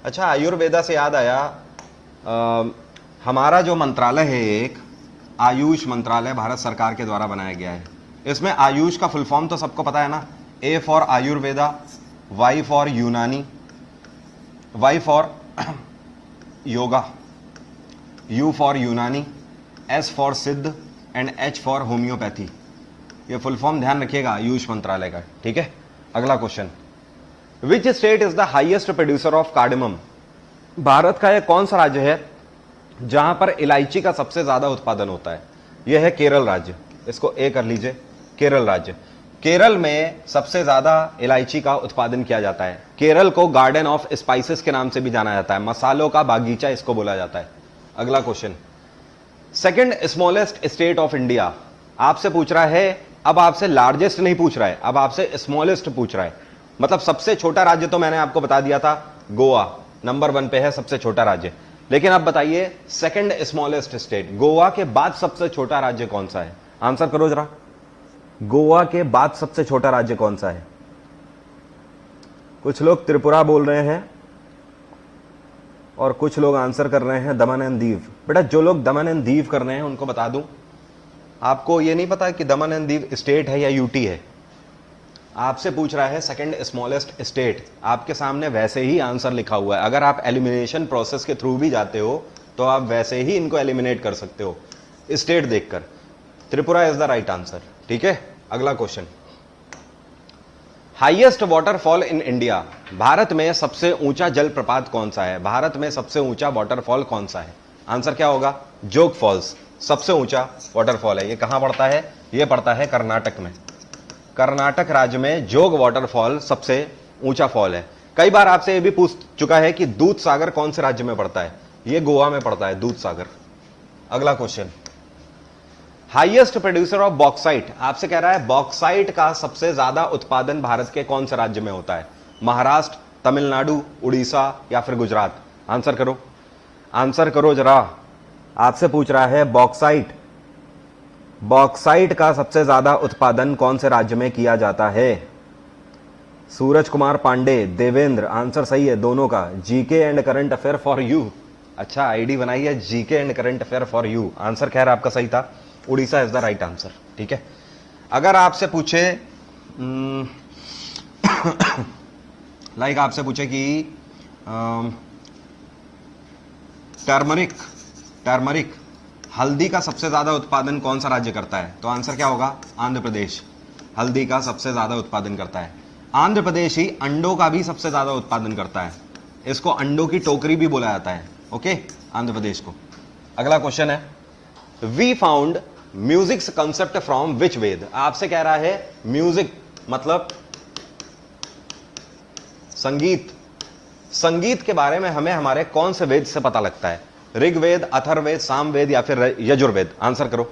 अच्छा, आयुर्वेदा से याद आया, हमारा जो मंत्रालय है एक आयुष मंत्रालय भारत सरकार के द्वारा बनाया गया है। इसमें आयुष का फुल फॉर्म तो सबको पता है ना? A for Ayurveda, Y for Unani, Y for yoga, U for Unani, S for Siddha and H for homeopathy. ये फुल फॉर्म ध्यान रखिएगा आयुष मंत्रालय का, ठीक है? अगला question, which state is the highest producer of cardamom? Bharat का यह कौन सा राज्य है जहां पर इलायची का सबसे ज्यादा उत्पादन होता है? यह है केरल राज्य। इसको ए कर लीजिए, केरल राज्य। केरल में सबसे ज्यादा इलायची का उत्पादन किया जाता है। केरल को गार्डन ऑफ स्पाइसेस के नाम से भी जाना जाता है, मसालों का बागीचा इसको बोला जाता है। अगला question, second smallest state of India. आपसे पूछ रहा है, अब आपसे लार्जेस्ट नहीं पूछ रहा है, अब आपसे स्मॉलेस्ट पूछ रहा है। मतलब सबसे छोटा राज्य तो मैंने आपको बता दिया था, गोवा नंबर 1 पे है सबसे छोटा राज्य। लेकिन अब बताइए सेकंड स्मॉलेस्ट स्टेट, गोवा के बाद सबसे छोटा राज्य कौन सा है? आंसर करो जरा, गोवा के बाद सबसे छोटा राज्य कौन सा है? कुछ लोग त्रिपुरा बोल रहे हैं और कुछ लोग आंसर कर रहे हैं दमन एंड दीव। बेटा जो लोग दमन एंड दीव कर रहे हैं उनको बता दूं, आपको ये नहीं पता कि दमन एंड दीव स्टेट है या यूटी है। आपसे पूछ रहा है सेकंड स्मॉलेस्ट स्टेट, आपके सामने वैसे ही आंसर लिखा हुआ है। अगर आप एलिमिनेशन प्रोसेस के थ्रू भी जाते हो तो आप वैसे ही इनको एलिमिनेट कर सकते हो स्टेट देखकर। Tripura is the right answer, ठीक है? अगला question, highest waterfall in India. Bharat में सबसे ऊंचा जलप्रपात कौन सा है? भारत में सबसे ऊंचा वाटरफॉल कौन सा है? आंसर क्या होगा? जोग फॉल्स सबसे ऊंचा वाटरफॉल है। ये कहां पड़ता है? ये पड़ता है कर्नाटक में। कर्नाटक राज्य में जोग वाटरफॉल सबसे ऊंचा फॉल है। कई बार आपसे यह भी पूछ चुका है कि दूध सागर कौन से राज्य में पड़ता है? ये गोवा में पड़ता है, दूध सागर। अगला question, highest producer of bauxite. आपसे कह रहा है बॉक्साइट का सबसे ज्यादा उत्पादन भारत के कौन से राज्य में होता है? महाराष्ट्र, तमिलनाडु, उड़ीसा या फिर गुजरात? आंसर करो, आंसर करो जरा। आपसे पूछ रहा है बॉक्साइट, बॉक्साइट का सबसे ज्यादा उत्पादन कौन से राज्य में किया जाता है? सूरज कुमार पांडे, देवेंद्र, आंसर सही है दोनों का। GK and current affair for you. अच्छा आईडी बनाई है GK and current affair for you. Answer खैर आपका सही था, Orissa is the right answer, ठीक है? अगर आपसे पूछे लाइक आपसे पूछे कि टर्मरिक, टर्मरिक हल्दी का सबसे ज्यादा उत्पादन कौन सा राज्य करता है? तो आंसर क्या होगा? आंध्र प्रदेश हल्दी का सबसे ज्यादा उत्पादन करता है। आंध्र प्रदेश ही अंडों का भी सबसे ज्यादा उत्पादन करता है, इसको अंडों की टोकरी भी बोला जाता है, ओके, आंध्र प्रदेश को। अगला क्वेश्चन है, we found music's concept from which Veda. आपसे कह रहा है म्यूजिक मतलब संगीत, संगीत के बारे में हमें हमारे कौन से वेद से पता लगता है? ऋग्वेद, अथर्ववेद, सामवेद या फिर यजुर्वेद? आंसर करो।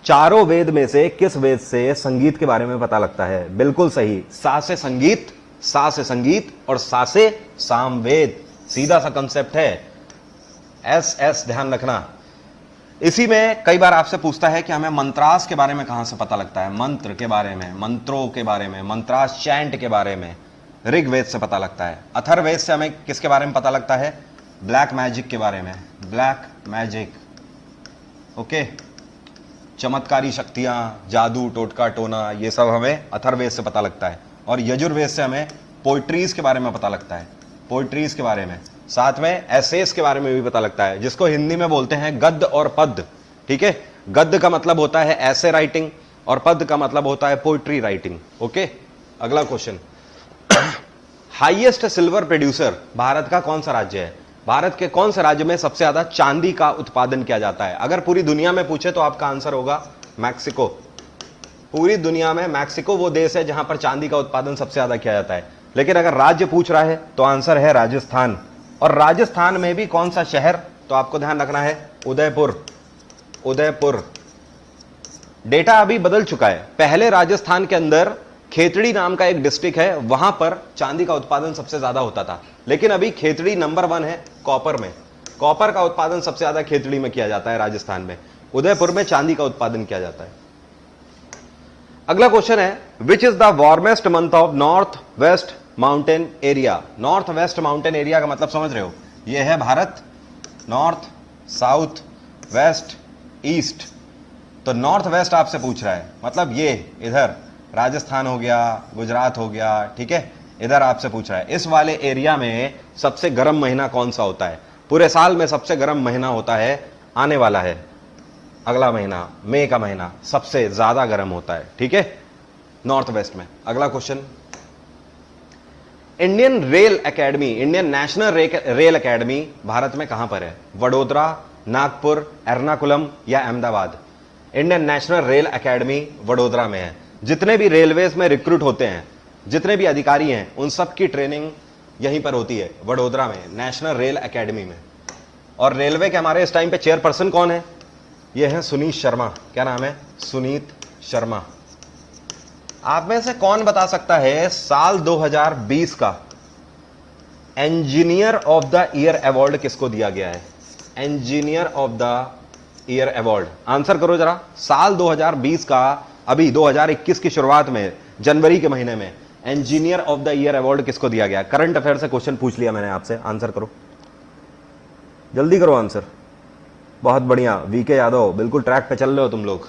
चारों वेद में से किस वेद से संगीत के बारे में पता लगता है? बिल्कुल सही, सा से संगीत, सा से संगीत और सा से सामवेद। सीधा सा कंसेप्ट है, एस एस ध्यान रखना। इसी में कई बार आपसे पूछता है कि हमें मंत्रास के बारे में कहां से पता लगता है? मंत्र के बारे में, मंत्रों के बारे में, मंत्रास चैंट के बारे में ऋग्वेद से पता लगता है। अथर्ववेद से हमें किसके बारे में पता लगता है? ब्लैक मैजिक के बारे में, ब्लैक मैजिक, ओके, चमत्कारी शक्तियां, जादू, टोटका टोना, ये सब हमें अथर्ववेद से पता लगता है। और यजुर्वेद से हमें पोइट्रीज के बारे में पता लगता है, पोइट्रीज के बारे में, साथ में एसेस के बारे में भी पता लगता है, जिसको हिंदी में बोलते हैं गद्य और पद्य। ठीक है, गद्य का मतलब होता है ऐसे राइटिंग और पद्य का मतलब होता है पोइट्री राइटिंग। ओके, अगला question, highest silver producer Bharat का कौन सा राज्य है? भारत के कौन से राज्य में सबसे ज्यादा चांदी का उत्पादन किया जाता है? अगर पूरी दुनिया में पूछे तो आपका आंसर होगा मैक्सिको। पूरी दुनिया में मैक्सिको वो देश है जहां पर चांदी का उत्पादन सबसे ज्यादा किया जाता है। लेकिन अगर राज्य पूछ रहा है तो आंसर है राजस्थान। और राजस्थान में भी कौन सा शहर? तो आपको ध्यान रखना है उदयपुर, उदयपुर। डेटा अभी बदल चुका है, पहले राजस्थान के अंदर खेतड़ी नाम का एक डिस्ट्रिक्ट है, वहां पर चांदी का उत्पादन सबसे ज्यादा होता था। लेकिन अभी खेतड़ी नंबर 1 है कॉपर में, कॉपर का उत्पादन सबसे ज्यादा खेतड़ी में किया जाता है राजस्थान में। उदयपुर में चांदी का उत्पादन किया जाता है। अगला क्वेश्चन है, which is the warmest month of north west mountain area? North west mountain area का मतलब समझ रहे हो, यह है Bharat, north, south, west, east. तो नॉर्थ वेस्ट आपसे पूछ रहा है, मतलब ये इधर राजस्थान हो गया, गुजरात हो गया, ठीक है, इधर आपसे पूछ रहा है इस वाले एरिया में सबसे गर्म महीना कौन सा होता है? पूरे साल में सबसे गर्म महीना होता है, आने वाला है अगला महीना, मई का महीना सबसे ज्यादा गर्म होता है। ठीक है, नॉर्थ वेस्ट में। अगला question, Indian rail academy, Indian national rail academy Bharat में कहां पर है? वडोदरा, नागपुर, एर्नाकुलम या Ahmedabad? Indian national rail academy Vadodara में है। जितने भी रेलवेज में रिक्रूट होते हैं, जितने भी अधिकारी हैं, उन सब की ट्रेनिंग यहीं पर होती है, वडोदरा में, नेशनल रेल एकेडमी में। और रेलवे के हमारे इस टाइम पे चेयरपर्सन कौन है? ये है सुनीत शर्मा। क्या नाम है? सुनीत शर्मा। आप में से कौन बता सकता है साल 2020 का engineer of the year award किसको दिया गया है? Engineer of the year award, answer करो जरा। साल 2020 का, अभी 2021 की शुरुआत में जनवरी के महीने में engineer of the year award किसको दिया गया? करंट अफेयर से क्वेश्चन पूछ लिया मैंने आपसे, आंसर करो, जल्दी करो आंसर। बहुत बढ़िया, वीके यादव, बिल्कुल ट्रैक पे चल रहे हो तुम लोग,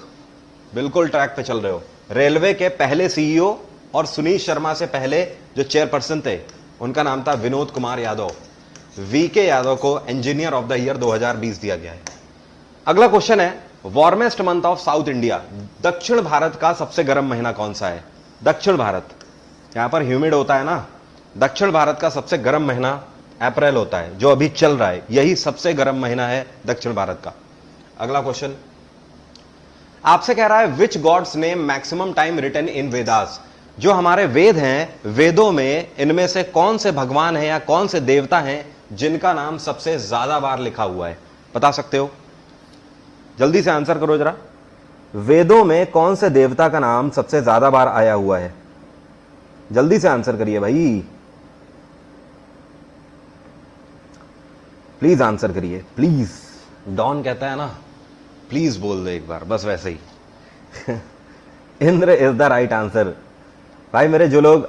बिल्कुल ट्रैक पे चल रहे हो। रेलवे के पहले सीईओ और सुनीत शर्मा से पहले जो चेयरपर्सन थे उनका नाम था विनोद कुमार यादव। वीके यादव को इंजीनियर ऑफ द ईयर 2020 दिया गया है। अगला क्वेश्चन है, warmest month of south India, दक्षिण भारत का सबसे गर्म महीना कौन सा है? दक्षिण भारत, यहां पर ह्यूमिड होता है ना, दक्षिण भारत का सबसे गर्म महीना अप्रैल होता है, जो अभी चल रहा है, यही सबसे गर्म महीना है दक्षिण भारत का। अगला क्वेश्चन आपसे कह रहा है, which god's name maximum time written in Vedas? जो हमारे वेद हैं, वेदों में इनमें से कौन से भगवान हैं या कौन से देवता हैं जिनका नाम सबसे ज्यादा बार लिखा हुआ है? बता सकते हो? जल्दी से आंसर करो जरा। वेदों में कौन से देवता का नाम सबसे ज्यादा बार आया हुआ है? जल्दी से आंसर करिए भाई, प्लीज आंसर करिए, प्लीज। डॉन कहता है ना, प्लीज बोल दे एक बार, बस वैसे ही। Indra is the right answer. भाई मेरे जो लोग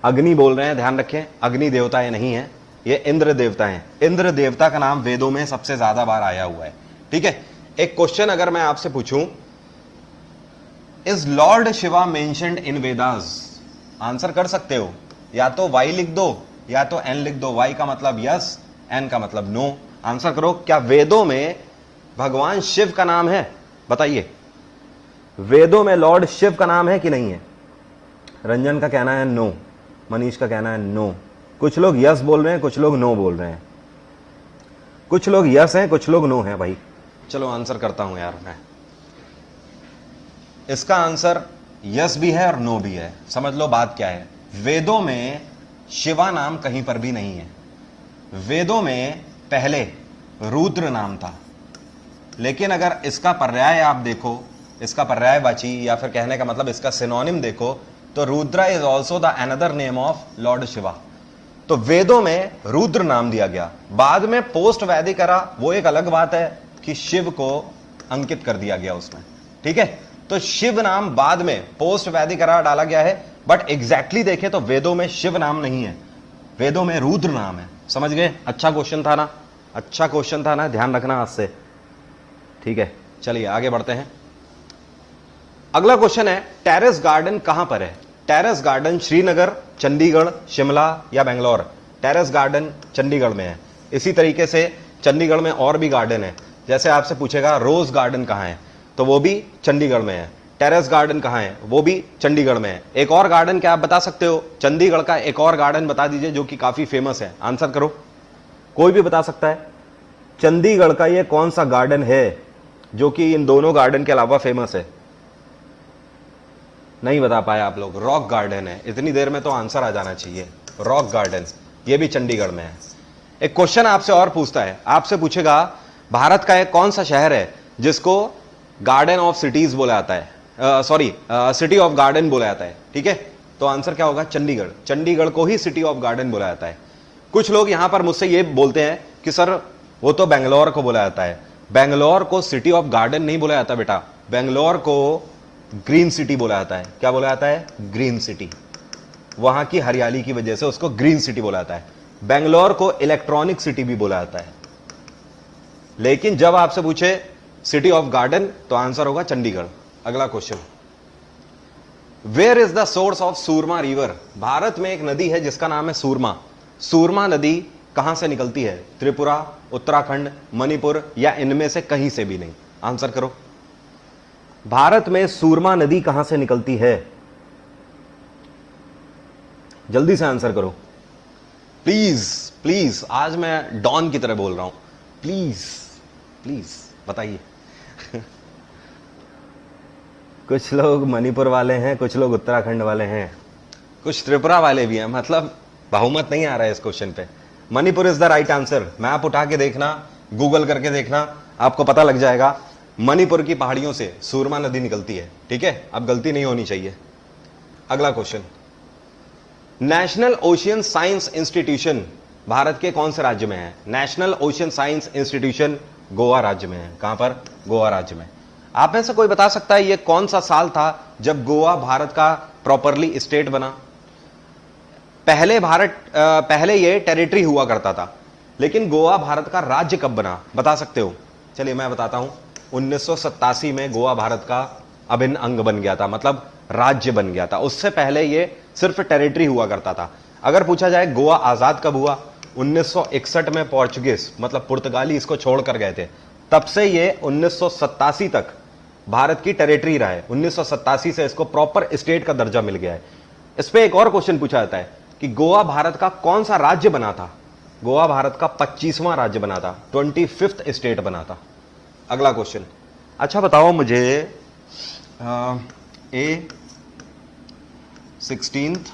अग्नि बोल रहे हैं, ध्यान रखें, अग्नि देवता ये नहीं है, ये इंद्र देवता है। इंद्र देवता का नाम वेदों में सबसे ज्यादा बार आया हुआ है। ठीक है, एक क्वेश्चन अगर मैं आपसे पूछूं, is Lord Shiva mentioned in Vedas? Answer कर सकते हो, या तो वाई लिख दो या तो एन लिख दो। वाई का मतलब यस, एन का मतलब नो। आंसर करो, क्या वेदों में भगवान शिव का नाम है? बताइए, वेदों में लॉर्ड शिव का नाम है कि नहीं है? रंजन का कहना है नो, मनीष का कहना है नो। कुछ लोग यस बोल रहे हैं, कुछ लोग नो बोल रहे हैं, कुछ लोग यस हैं, कुछ लोग नो हैं। भाई चलो आंसर करता हूं यार मैं। इसका आंसर यस भी है और नो भी है। समझ लो बात क्या है, वेदों में शिवा नाम कहीं पर भी नहीं है। वेदों में पहले रुद्र नाम था। लेकिन अगर इसका पर्याय आप देखो, इसका पर्यायवाची या फिर कहने का मतलब इसका सिनोनिम देखो, तो Rudra is also the another name of Lord Shiva. तो वेदों में रुद्र नाम दिया गया, बाद में पोस्ट वैदिक एरा वो एक अलग बात है कि शिव को अंकित कर दिया गया उसमें, ठीक है। तो शिव नाम बाद में पोस्ट वैदिक एरा डाला गया है, बट एग्जैक्टली देखें तो वेदों में शिव नाम नहीं है, वेदों में रुद्र नाम है। समझ गए? अच्छा क्वेश्चन था ना, अच्छा क्वेश्चन था ना, ध्यान रखना आज से, ठीक है। चलिए आगे बढ़ते हैं। अगला क्वेश्चन है टेरेस गार्डन कहां पर है? टेरेस गार्डन श्रीनगर, चंडीगढ़, शिमला या बेंगलोर? टेरेस गार्डन चंडीगढ़ में है। इसी तरीके से चंडीगढ़ में और भी गार्डन है, जैसे आपसे पूछेगा रोज गार्डन कहां है, तो वो भी चंडीगढ़ में है। टेरेस गार्डन कहां है? वो भी चंडीगढ़ में है। एक और गार्डन क्या आप बता सकते हो? चंडीगढ़ का एक और गार्डन बता दीजिए जो कि काफी फेमस है, आंसर करो, कोई भी बता सकता है। चंडीगढ़ का ये कौन सा गार्डन है जो कि इन दोनों गार्डन के अलावा फेमस है? नहीं बता पाए आप लोग। रॉक गार्डन है। इतनी देर में तो आंसर आ जाना चाहिए। रॉक गार्डन ये भी चंडीगढ़ में है। एक क्वेश्चन आपसे और पूछता है, आपसे पूछेगा भारत का एक कौन सा शहर है जिसको गार्डन ऑफ सिटीज बोला जाता है, सॉरी सिटी ऑफ गार्डन बोला जाता है, ठीक है। तो आंसर क्या होगा? चंडीगढ़। चंडीगढ़ को ही सिटी ऑफ गार्डन बोला जाता है। कुछ लोग यहां पर मुझसे ये बोलते हैं कि सर वो तो बेंगलोर को बोला जाता है। बेंगलोर को सिटी ऑफ गार्डन नहीं बोला जाता बेटा, बेंगलोर को ग्रीन सिटी बोला जाता है। क्या बोला जाता है? Green city. वहां की हरियाली की वजह से उसको ग्रीन सिटी बोला जाता है। बेंगलोर को इलेक्ट्रॉनिक सिटी भी बोला जाता है। लेकिन जब आपसे पूछे सिटी ऑफ गार्डन तो आंसर होगा चंडीगढ़। अगला question, where is the source of Surma river? Bharat में एक नदी है जिसका नाम है सूरमा। सूरमा नदी कहां से निकलती है? त्रिपुरा, उत्तराखंड, मणिपुर या इनमें से कहीं से भी नहीं? आंसर करो। भारत में सूरमा नदी कहां से निकलती है? जल्दी से आंसर करो प्लीज प्लीज। आज मैं डॉन की तरह बोल रहा हूं, प्लीज प्लीज बताइए। कुछ लोग मणिपुर वाले हैं, कुछ लोग उत्तराखंड वाले हैं, कुछ त्रिपुरा वाले भी हैं, मतलब बहुमत नहीं आ रहा है इस क्वेश्चन पे। Manipur is the right answer. Map उठा के देखना, गूगल करके देखना, आपको पता लग जाएगा। मणिपुर की पहाड़ियों से सूरमा नदी निकलती है, ठीक है। अब गलती नहीं होनी चाहिए। अगला question, national ocean science institution Bharat के कौन से राज्य में है? National ocean science institution Goa राज्य में है। कहां पर? गोवा राज्य में। आप में से कोई बता सकता है ये कौन सा साल था जब गोवा भारत का प्रॉपरली स्टेट बना? पहले ये टेरिटरी हुआ करता था, लेकिन गोवा भारत का राज्य कब बना बता सकते हो? चलिए मैं बताता हूं। 1987 में गोवा भारत का अभिन्न अंग बन गया था, मतलब राज्य बन गया था। उससे पहले ये सिर्फ टेरिटरी हुआ करता था। अगर पूछा जाए गोवा आजाद कब हुआ? 1961 में पोर्चुगीज मतलब पुर्तगाली इसको छोड़कर गए थे, तब से ये 1987 तक भारत की टेरिटरी रहा है। 1987 से इसको प्रॉपर स्टेट का दर्जा मिल गया है। इस पे एक और क्वेश्चन पूछा जाता है कि गोवा भारत का कौन सा राज्य बना था? गोवा भारत का 25वां राज्य बना था, 25th स्टेट बना था। अगला क्वेश्चन, अच्छा बताओ मुझे ए 16th,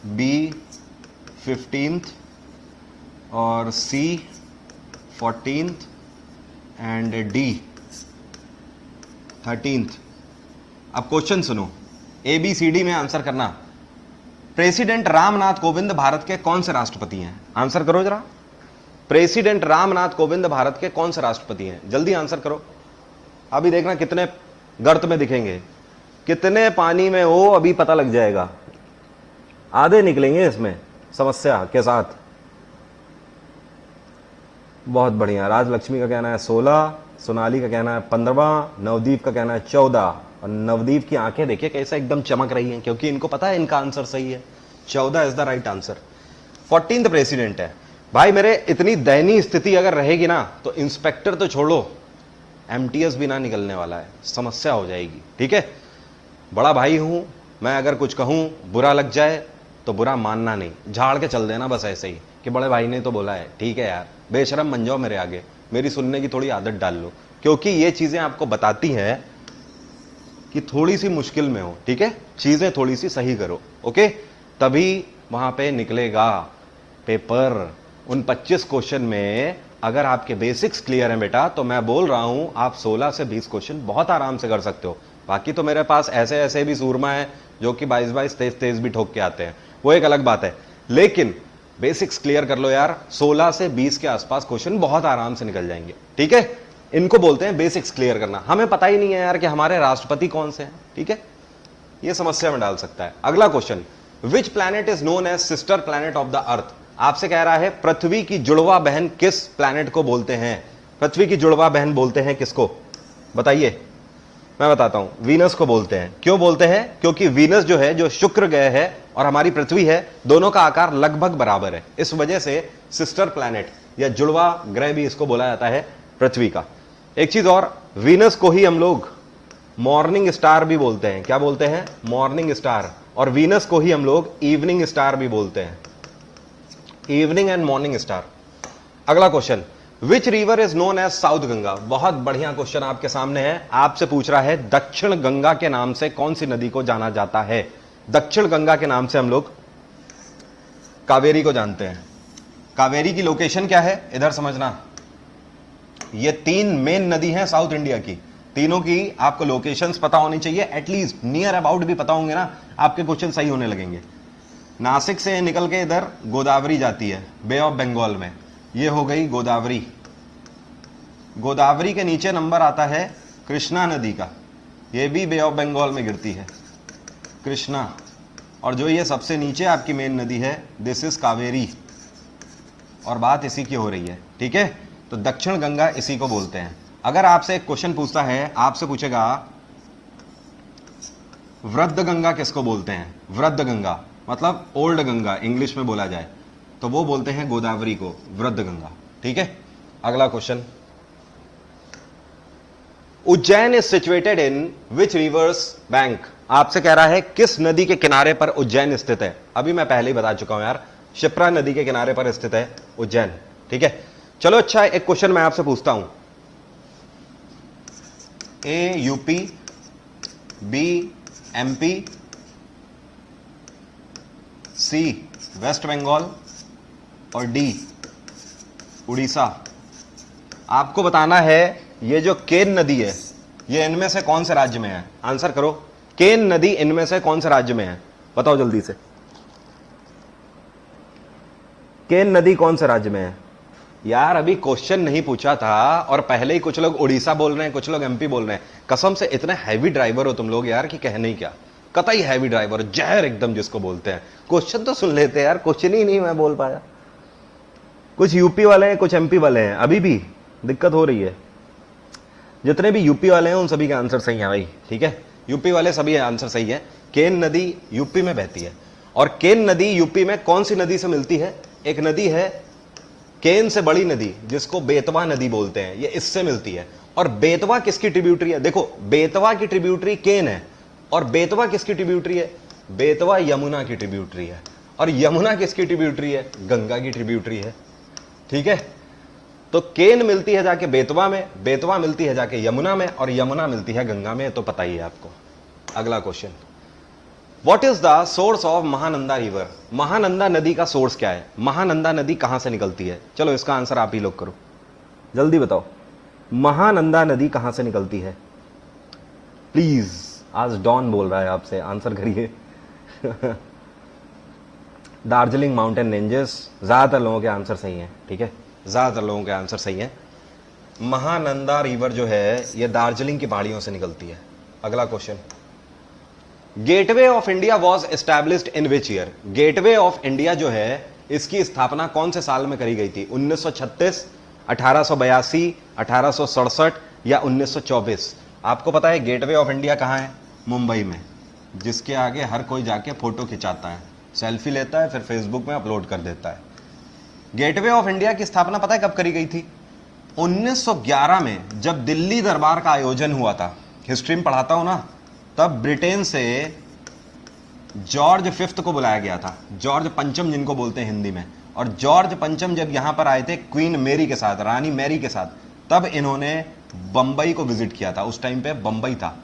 बी 15th और सी 14th एंड डी 13th। अब क्वेश्चन सुनो, ए बी सी डी में आंसर करना। प्रेसिडेंट रामनाथ कोविंद भारत के कौन से राष्ट्रपति हैं? आंसर करो जरा। प्रेसिडेंट रामनाथ कोविंद भारत के कौन से राष्ट्रपति हैं? जल्दी आंसर करो। अभी देखना कितने गर्त में दिखेंगे, कितने पानी में हो अभी पता लग जाएगा। आधे निकलेंगे इसमें समस्या के साथ। बहुत बढ़िया। राजलक्ष्मी का कहना है 16, सोनाली का कहना है 15, नवदीप का कहना है 14। और नवदीप की आंखें देखिए कैसे एकदम चमक रही हैं, क्योंकि इनको पता है इनका आंसर सही है। 14 is the right answer. 14th president है। भाई मेरे इतनी दयनीय स्थिति अगर रहेगी ना तो इंस्पेक्टर तो छोड़ो, एमटीएस भी ना निकलने वाला है, समस्या हो जाएगी, ठीक है। बड़ा भाई हूं मैं, अगर कुछ कहूं बुरा लग जाए तो बुरा मानना नहीं, झाड़ के चल देना बस ऐसे ही कि बड़े भाई ने तो बोला है, ठीक है यार, बेशरम बन जाओ मेरे आगे, मेरी सुनने की थोड़ी आदत डाल लो, क्योंकि ये चीजें आपको बताती हैं कि थोड़ी सी मुश्किल में हो, ठीक है, चीजें थोड़ी सी सही करो, ओके, तभी वहां पे निकलेगा पेपर। उन 25 क्वेश्चन में अगर आपके बेसिक्स क्लियर हैं बेटा तो मैं बोल रहा हूं आप 16 से 20 क्वेश्चन बहुत आराम से कर सकते हो। बाकी तो मेरे पास ऐसे ऐसे भी सूरमा है जो कि 22-22 23-23 भी ठोक के आते हैं, वो एक अलग बात है। लेकिन बेसिक्स क्लियर कर लो यार, 16 से 20 के आसपास क्वेश्चन बहुत आराम से निकल जाएंगे। ठीक है, इनको बोलते हैं बेसिक्स क्लियर करना। हमें पता ही नहीं है यार कि हमारे राष्ट्रपति कौन से हैं, ठीक है, ये समस्या में डाल सकता है। अगला question, which planet is known as sister planet of the earth. आपसे कह रहा है पृथ्वी की जुड़वा बहन किस प्लैनेट को बोलते हैं। पृथ्वी की जुड़वा बहन बोलते हैं किसको, बताइए। मैं बताता हूं, वीनस को बोलते हैं। क्यों बोलते हैं? क्योंकि वीनस जो है, जो शुक्र ग्रह है और हमारी पृथ्वी है, दोनों का आकार लगभग बराबर है। इस वजह से सिस्टर प्लैनेट या जुड़वा ग्रह भी इसको बोला जाता है पृथ्वी का। एक चीज और, वीनस को ही हम लोग मॉर्निंग स्टार भी बोलते हैं। क्या बोलते हैं? Morning star. और वीनस को ही हम लोग इवनिंग स्टार भी बोलते हैं, इवनिंग एंड मॉर्निंग स्टार। अगला question, which river is known as south Ganga. बहुत बढ़िया क्वेश्चन आपके सामने है। आपसे पूछ रहा है दक्षिण गंगा के नाम से कौन सी नदी को जाना जाता है। दक्षिण गंगा के नाम से हम लोग कावेरी को जानते हैं। कावेरी की लोकेशन क्या है इधर समझना, ये 3 मेन नदी हैं साउथ इंडिया की, तीनों की आपको लोकेशंस पता होनी चाहिए, एटलीस्ट नियर अबाउट भी पता होंगे ना, आपके क्वेश्चन सही होने लगेंगे। नासिक से निकल के इधर गोदावरी जाती है बे ऑफ बंगाल में, ये हो गई गोदावरी। गोदावरी के नीचे नंबर आता है कृष्णा नदी का, ये भी बे ऑफ बंगाल में गिरती है, कृष्णा। और जो ये सबसे नीचे आपकी मेन नदी है, दिस इज कावेरी, और बात इसी की हो रही है। ठीक है, तो दक्षिण गंगा इसी को बोलते हैं। अगर आपसे एक क्वेश्चन पूछता है, आपसे पूछेगा वृद्ध गंगा किसको बोलते हैं, वृद्ध गंगा मतलब ओल्ड गंगा इंग्लिश में बोला जाए, तो वो बोलते हैं गोदावरी को वृद्ध गंगा। ठीक है, अगला question, Ujjain is situated in which reverse bank. आपसे कह रहा है किस नदी के किनारे पर उज्जैन स्थित है। अभी मैं पहले ही बता चुका हूं यार, शिप्रा नदी के किनारे पर स्थित है उज्जैन। ठीक है, चलो अच्छा, एक क्वेश्चन मैं आपसे पूछता हूं, ए यूपी, बी एमपी, सी वेस्ट बंगाल और डी उड़ीसा। आपको बताना है ये जो केन नदी है, ये इनमें से कौन से राज्य में है। आंसर करो, केन नदी इनमें से कौन से राज्य में है, बताओ जल्दी से। केन नदी कौन से राज्य में है? यार अभी क्वेश्चन नहीं पूछा था और पहले ही कुछ लोग उड़ीसा बोल रहे हैं, कुछ लोग एमपी बोल रहे हैं। कसम से इतने हैवी ड्राइवर हो तुम लोग यार कि कहने ही क्या, कतई हैवी ड्राइवर, जहर एकदम जिसको बोलते हैं। क्वेश्चन तो सुन लेते हैं यार, क्वेश्चन ही नहीं मैं बोल पाया। कुछ यूपी वाले हैं, कुछ एमपी वाले हैं, अभी भी दिक्कत हो रही है। जितने भी यूपी वाले हैं उन सभी के आंसर सही है भाई। ठीक है, यूपी वाले सभी आंसर सही है। केन नदी यूपी में बहती है, और केन नदी यूपी में कौन सी नदी से मिलती है? एक नदी है केन से बड़ी नदी जिसको बेतवा नदी बोलते हैं, ये इससे मिलती है। और बेतवा किसकी ट्रिब्यूटरी है? देखो, बेतवा की ट्रिब्यूटरी केन है, और बेतवा किसकी ट्रिब्यूटरी है? बेतवा यमुना की ट्रिब्यूटरी है। और यमुना किसकी ट्रिब्यूटरी है? गंगा की ट्रिब्यूटरी है। ठीक है, तो केन मिलती है जाके बेतवा में, बेतवा मिलती है जाके यमुना में, और यमुना मिलती है गंगा में, तो पता ही है आपको। अगला question, what is the source of Mahananda river. Mahananda नदी का सोर्स क्या है? महानंदा नदी कहां से निकलती है? चलो इसका आंसर आप ही लोग करो, जल्दी बताओ। महानंदा नदी कहां से निकलती है? प्लीज, आज डॉन बोल रहा है आपसे, आंसर करिए। Darjeeling mountain ranges. ज्यादातर लोगों के आंसर सही हैं। ठीक है, ज्यादातर लोगों के आंसर सही हैं। महानंदा रिवर जो है ये दार्जिलिंग की पहाड़ियों से निकलती है। अगला question, gateway of India was established in which year. Gateway of India जो है इसकी स्थापना कौन से साल में करी गई थी? 1936, 1882, 1867 या 1924? आपको पता है गेटवे ऑफ इंडिया कहां है? मुंबई में, जिसके आगे हर कोई जाके फोटो खिंचाता है, सेल्फी लेता है, फिर फेसबुक में अपलोड कर देता है। गेटवे ऑफ इंडिया की स्थापना पता है कब करी गई थी? 1911 में, जब दिल्ली दरबार का आयोजन हुआ था। हिस्ट्री में पढ़ाता हूं ना, तब ब्रिटेन से जॉर्ज फिफ्थ को बुलाया गया था, जॉर्ज पंचम जिनको बोलते हैं हिंदी में। और जॉर्ज पंचम जब यहां पर आए थे क्वीन मेरी के साथ, रानी मैरी के साथ, तब इन्होंने बंबई को विजिट किया था। उस टाइम पे बंबई था।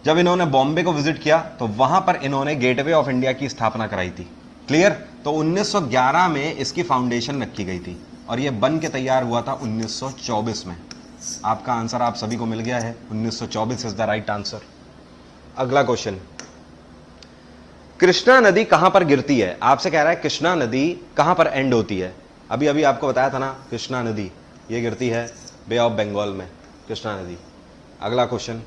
जब इन्होंने बॉम्बे को विजिट किया तो वहां पर इन्होंने गेटवे ऑफ इंडिया की स्थापना कराई थी। क्लियर? तो 1911 में इसकी फाउंडेशन रखी गई थी। और ये बन के तैयार हुआ था 1924 में। आपका आंसर आप सभी को मिल गया है, 1924 इज द राइट आंसर। अगला क्वेश्चन, कृष्णा नदी कहां पर गिरती है? आपसे कह रहा है कृष्णा नदी कहां पर एंड होती है। अभी अभी आपको बताया था ना, कृष्णा नदी ये गिरती है बे ऑफ बंगाल में, कृष्णा नदी। अगला question,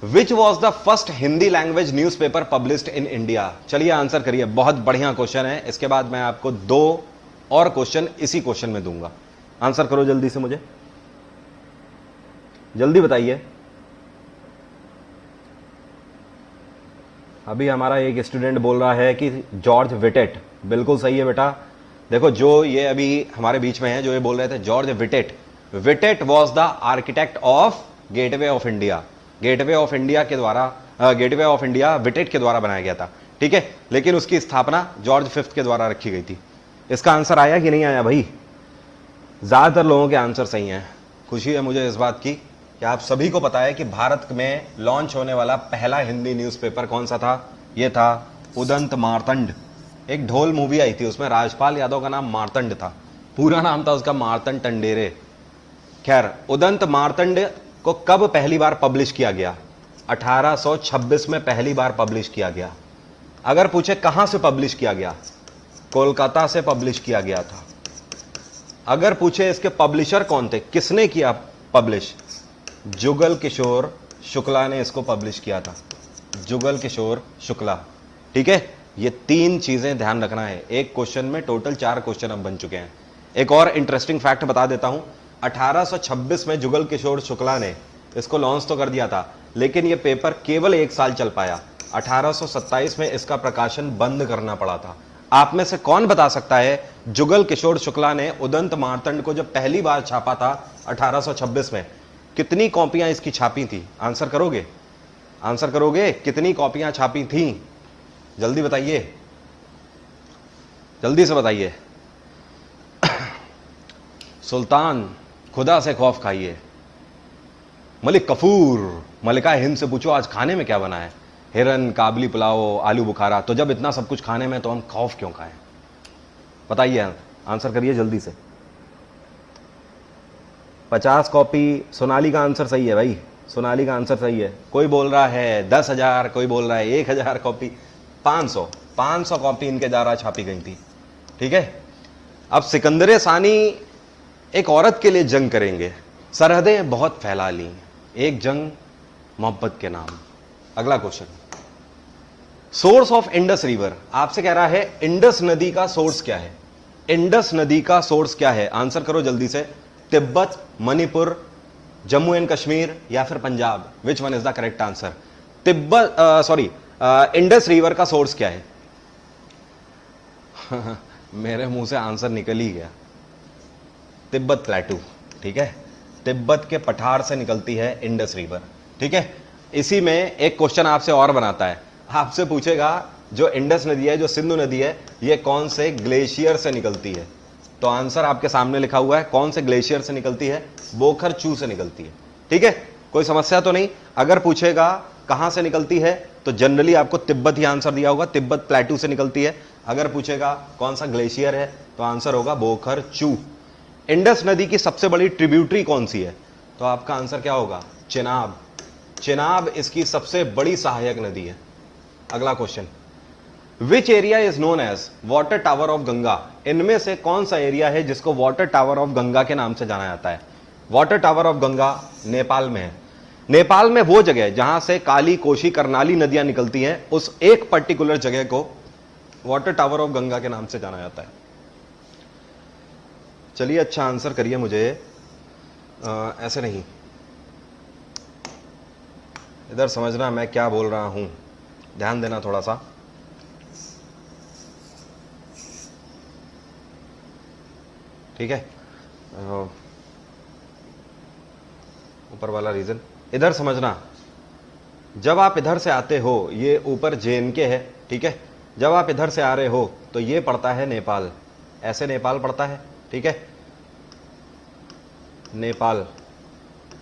which was the first Hindi language news paper published in India? चलिए आंसर करिए, बहुत बढ़िया क्वेश्चन है। इसके बाद मैं आपको 2 और क्वेश्चन इसी क्वेश्चन में दूंगा। आंसर करो जल्दी से, मुझे जल्दी बताइए। अभी हमारा एक स्टूडेंट बोल रहा है कि जॉर्ज विटेट। बिल्कुल सही है बेटा। देखो, जो ये अभी हमारे बीच में है, जो ये बोल रहे थे George Wittet, Wittet was the architect of gateway of India. Gateway of India के द्वारा, गेटवे ऑफ इंडिया विटेट के द्वारा बनाया गया था, ठीक है। लेकिन उसकी स्थापना जॉर्ज फिफ्थ के द्वारा रखी गई थी। इसका आंसर आया कि नहीं आया भाई? ज्यादातर लोगों के आंसर सही हैं। खुशी है मुझे इस बात की कि आप सभी को पता है कि भारत में लॉन्च होने वाला पहला हिंदी न्यूज़पेपर कौन सा था? ये था उदंत मार्तंड। एक ढोल मूवी आई थी, उसमें राजपाल यादव का नाम मार्तंड था, पूरा नाम था उसका मार्तंड टंडेरे। खैर, उदंत मार्तंड को कब पहली बार पब्लिश किया गया? 1826 में पहली बार पब्लिश किया गया। अगर पूछे कहां से पब्लिश किया गया, कोलकाता से पब्लिश किया गया था। अगर पूछे इसके पब्लिशर कौन थे, किसने किया पब्लिश, जुगल किशोर शुक्ला ने इसको पब्लिश किया था, जुगल किशोर शुक्ला, ठीक है। ये 3 चीजें ध्यान रखना है। एक क्वेश्चन में टोटल 4 क्वेश्चन अब बन चुके हैं। एक और इंटरेस्टिंग फैक्ट बता देता हूं, 1826 में जुगल किशोर शुक्ला ने इसको लॉन्च तो कर दिया था, लेकिन यह पेपर केवल 1 साल चल पाया। 1827 में इसका प्रकाशन बंद करना पड़ा था। आप में से कौन बता सकता है जुगल किशोर शुक्ला ने उदंत मार्तंड को जब पहली बार छापा था 1826 में, कितनी कॉपियां इसकी छापी थी? आंसर करोगे? आंसर करोगे? कितनी कॉपियां छापी थी? जल्दी बताइए, जल्दी से बताइए। सुल्तान, खुदा से खौफ खाइए। मलिक कफूर, मलिका हिंद से पूछो आज खाने में क्या बना है? हिरन, काबली पुलाव, आलू बुखारा। तो जब इतना सब कुछ खाने में तो हम खौफ क्यों खाएं? बताइए, आंसर करिए जल्दी से। 50 कॉपी। सोनाली का आंसर सही है भाई, सोनाली का आंसर सही है। कोई बोल रहा है 10,000, कोई बोल रहा है 1,000 कॉपी। 500 कॉपी इनके द्वारा छापी गई थी, ठीक है। अब सिकंदर सानी एक औरत के लिए जंग करेंगे, सरहदें बहुत फैला ली, एक जंग मोहब्बत के नाम। अगला question, source of Indus river. आपसे कह रहा है इंडस नदी का सोर्स क्या है? इंडस नदी का सोर्स क्या है? आंसर करो जल्दी से। तिब्बत, मणिपुर, जम्मू एंड कश्मीर या फिर पंजाब? विच one is the correct answer? Tibet, sorry, Indus river का सोर्स क्या है? मेरे मुंह से आंसर निकल ही गया, तिब्बत प्लेटू, ठीक है। तिब्बत के पठार से निकलती है इंडस रिवर, ठीक है। इसी में एक क्वेश्चन आपसे और बनाता है, आपसे पूछेगा जो इंडस नदी है, जो सिंधु नदी है, ये कौन से ग्लेशियर से निकलती है? तो आंसर आपके सामने लिखा हुआ है, कौन से ग्लेशियर से निकलती है? बोखर चू से निकलती है, ठीक है। कोई समस्या तो नहीं। अगर पूछेगा कहां से निकलती है तो जनरली आपको तिब्बत ही आंसर दिया होगा, तिब्बत प्लेटू से निकलती है। अगर पूछेगा कौन सा ग्लेशियर है तो आंसर होगा बोखर चू। इंडस नदी की सबसे बड़ी ट्रिब्यूटरी कौन सी है? तो आपका आंसर क्या होगा? चेनाब। चेनाब इसकी सबसे बड़ी सहायक नदी है। अगला question, which area is known as water tower of Ganga? इनमें से कौन सा एरिया है जिसको वाटर टावर ऑफ गंगा के नाम से जाना जाता है? Water tower of Ganga Nepal में है। नेपाल में वो जगह जहां से काली, कोशी, करनाली नदियां निकलती हैं, उस एक पर्टिकुलर जगह को वाटर टावर ऑफ गंगा के नाम से जाना जाता है। चलिए, अच्छा आंसर करिए मुझे, ऐसे नहीं, इधर समझना मैं क्या बोल रहा हूं, ध्यान देना थोड़ा सा। ठीक है, ऊपर वाला रीजन इधर समझना। जब आप इधर से आते हो, ये ऊपर JNK है, ठीक है। जब आप इधर से आ रहे हो तो ये पड़ता है नेपाल, ऐसे नेपाल पड़ता है, ठीक है, नेपाल।